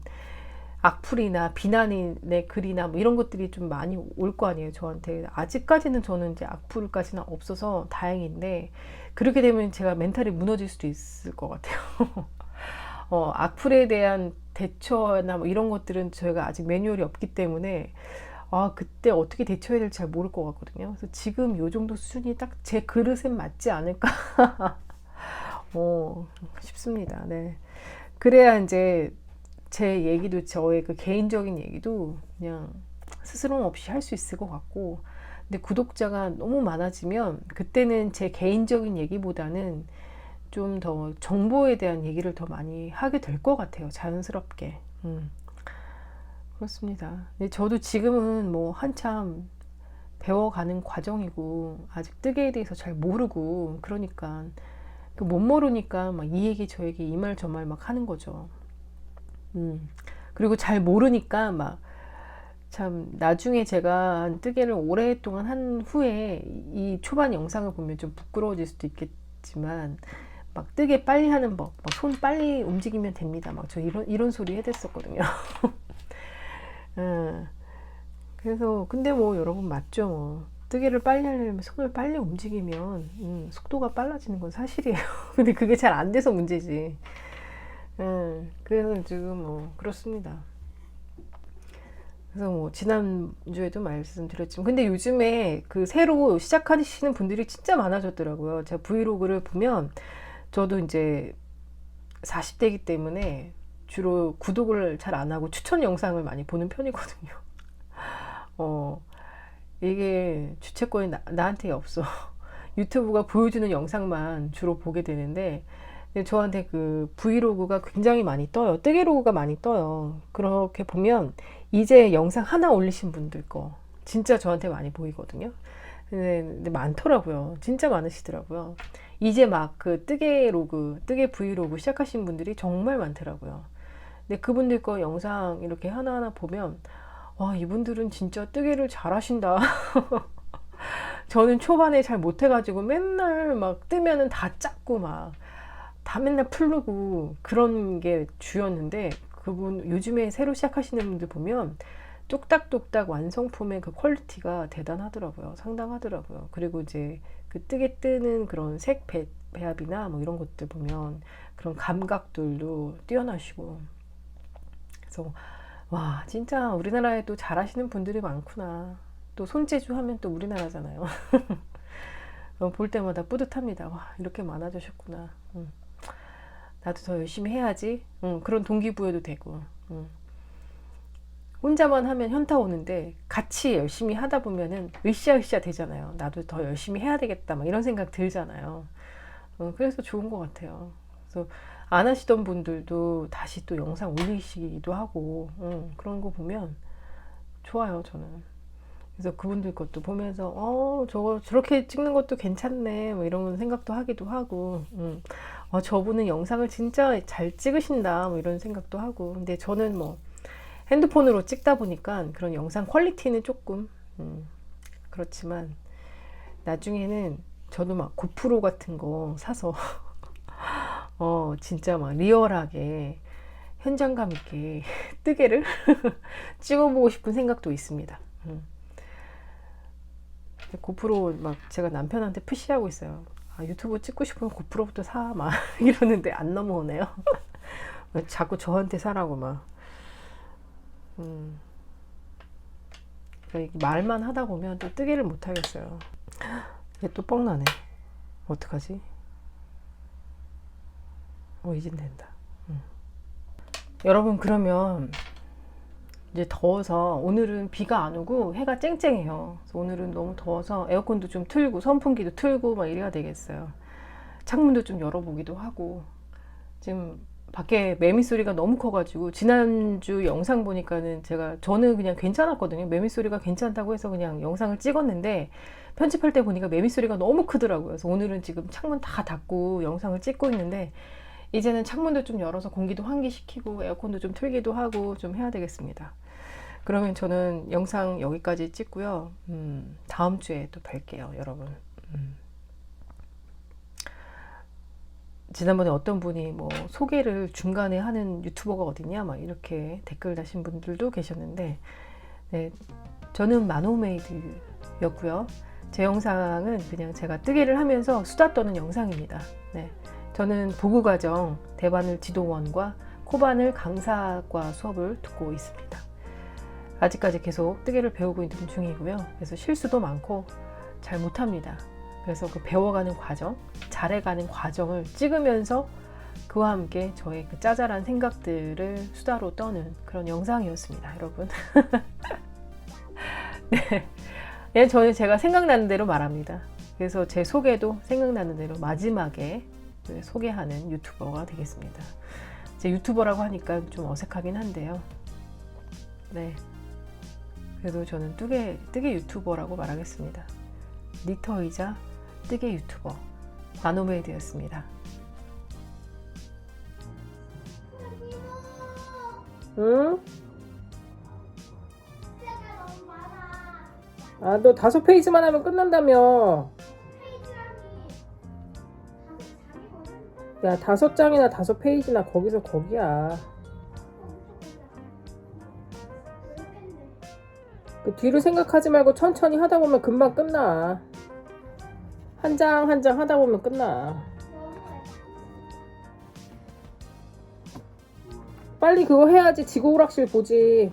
악플이나 비난의 글이나 뭐 이런 것들이 좀 많이 올 거 아니에요, 저한테. 아직까지는 저는 이제 악플까지는 없어서 다행인데, 그렇게 되면 제가 멘탈이 무너질 수도 있을 것 같아요. 악플에 대한 대처나 뭐 이런 것들은 저희가 아직 매뉴얼이 없기 때문에 그때 어떻게 대처해야 될지 잘 모를 것 같거든요. 그래서 지금 요 정도 수준이 딱 제 그릇에 맞지 않을까 싶습니다. 네. 그래야 이제 제 얘기도, 저의 그 개인적인 얘기도 그냥 스스럼 없이 할 수 있을 것 같고, 근데 구독자가 너무 많아지면 그때는 제 개인적인 얘기보다는 좀 더 정보에 대한 얘기를 더 많이 하게 될 것 같아요, 자연스럽게. 그렇습니다. 근데 저도 지금은 뭐 한참 배워가는 과정이고, 아직 뜨개에 대해서 잘 모르고, 그러니까 못 모르니까 막 이 얘기 저 얘기 이 말 저 말 막 하는 거죠. 그리고 잘 모르니까 막 참 나중에 제가 뜨개를 오랫동안 한 후에 이 초반 영상을 보면 좀 부끄러워질 수도 있겠지만, 막 뜨개 빨리 하는 법, 막 손 빨리 움직이면 됩니다. 막 저 이런 소리 해댔었거든요. 그래서 근데 뭐 여러분 맞죠? 뭐 뜨개를 빨리 하려면 손을 빨리 움직이면 속도가 빨라지는 건 사실이에요. 근데 그게 잘 안 돼서 문제지. 그래서 지금 뭐 그렇습니다. 그래서 뭐 지난주에도 말씀드렸지만, 근데 요즘에 그 새로 시작하시는 분들이 진짜 많아졌더라고요. 제가 브이로그를 보면, 저도 이제 40대이기 때문에 주로 구독을 잘 안 하고 추천 영상을 많이 보는 편이거든요. 이게 주체권이 나한테 없어. 유튜브가 보여주는 영상만 주로 보게 되는데, 저한테 그 브이로그가 굉장히 많이 떠요. 뜨개로그가 많이 떠요. 그렇게 보면 이제 영상 하나 올리신 분들 거 진짜 저한테 많이 보이거든요. 근데 많더라고요. 진짜 많으시더라고요. 이제 막 그 뜨개 브이로그 시작하신 분들이 정말 많더라고요. 근데 그분들 거 영상 이렇게 하나하나 보면, 와, 이분들은 진짜 뜨개를 잘하신다. 저는 초반에 잘 못해가지고 맨날 막 뜨면은 다 작고 막 다 맨날 풀르고 그런 게 주였는데, 그분 요즘에 새로 시작하시는 분들 보면 뚝딱뚝딱 완성품의 그 퀄리티가 대단하더라고요. 상당하더라고요. 그리고 이제 그 뜨개 뜨는 그런 색 배합이나 뭐 이런 것들 보면 그런 감각들도 뛰어나시고, 그래서 와, 진짜 우리나라에 또 잘하시는 분들이 많구나. 또 손재주 하면 또 우리나라잖아요. 볼 때마다 뿌듯합니다. 와, 이렇게 많아지셨구나. 나도 더 열심히 해야지. 그런 동기부여도 되고. 혼자만 하면 현타 오는데 같이 열심히 하다 보면은 으쌰으쌰 되잖아요. 나도 더 열심히 해야 되겠다, 막 이런 생각 들잖아요. 그래서 좋은 것 같아요. 그래서 안 하시던 분들도 다시 또 영상 올리시기도 하고, 그런 거 보면 좋아요, 저는. 그래서 그분들 것도 보면서 저렇게 찍는 것도 괜찮네, 뭐 이런 생각도 하기도 하고, 저분은 영상을 진짜 잘 찍으신다, 뭐 이런 생각도 하고. 근데 저는 뭐 핸드폰으로 찍다 보니까 그런 영상 퀄리티는 조금 그렇지만, 나중에는 저도 막 고프로 같은 거 사서 진짜 막 리얼하게 현장감 있게 뜨개를 찍어보고 싶은 생각도 있습니다. 고프로 막 제가 남편한테 푸시하고 있어요. 유튜브 찍고 싶으면 고프로부터 사, 막 이러는데 안 넘어오네요. 자꾸 저한테 사라고 막. 그러니까 말만 하다 보면 또 뜨개를 못 하겠어요. 이게 또 뻥나네. 어떡하지? 이젠 된다. 여러분, 그러면 이제 더워서, 오늘은 비가 안 오고 해가 쨍쨍해요. 그래서 오늘은 너무 더워서 에어컨도 좀 틀고 선풍기도 틀고 막 이래야 되겠어요. 창문도 좀 열어보기도 하고. 지금 밖에 매미 소리가 너무 커가지고, 지난주 영상 보니까는 저는 그냥 괜찮았거든요. 매미 소리가 괜찮다고 해서 그냥 영상을 찍었는데, 편집할 때 보니까 매미 소리가 너무 크더라고요. 그래서 오늘은 지금 창문 다 닫고 영상을 찍고 있는데, 이제는 창문도 좀 열어서 공기도 환기시키고 에어컨도 좀 틀기도 하고 좀 해야 되겠습니다. 그러면 저는 영상 여기까지 찍고요. 다음 주에 또 뵐게요, 여러분. 지난번에 어떤 분이 뭐 소개를 중간에 하는 유튜버가 어딨냐 막 이렇게 댓글 다신 분들도 계셨는데, 네, 저는 마노메이드였고요. 제 영상은 그냥 제가 뜨개를 하면서 수다 떠는 영상입니다. 네, 저는 보급과정 대바늘 지도원과 코바늘 강사과 수업을 듣고 있습니다. 아직까지 계속 뜨개를 배우고 있는 중이고요. 그래서 실수도 많고 잘 못합니다. 그래서 그 배워가는 과정, 잘해가는 과정을 찍으면서 그와 함께 저의 그 짜잘한 생각들을 수다로 떠는 그런 영상이었습니다, 여러분. 네. 네, 저는 제가 생각나는 대로 말합니다. 그래서 제 소개도 생각나는 대로 마지막에 소개하는 유튜버가 되겠습니다. 제 유튜버라고 하니까 좀 어색하긴 한데요. 네. 그래도 저는 뜨개 유튜버라고 말하겠습니다. 니터이자 뜨개 유튜버 마노메이드였습니다. 응? 아, 너 5페이지만 하면 끝난다며. 야, 5장이나 5페이지나 거기서 거기야. 그 뒤를 생각하지 말고 천천히 하다 보면 금방 끝나. 한 장 한 장 하다 보면 끝나. 빨리 그거 해야지 지구 오락실 보지.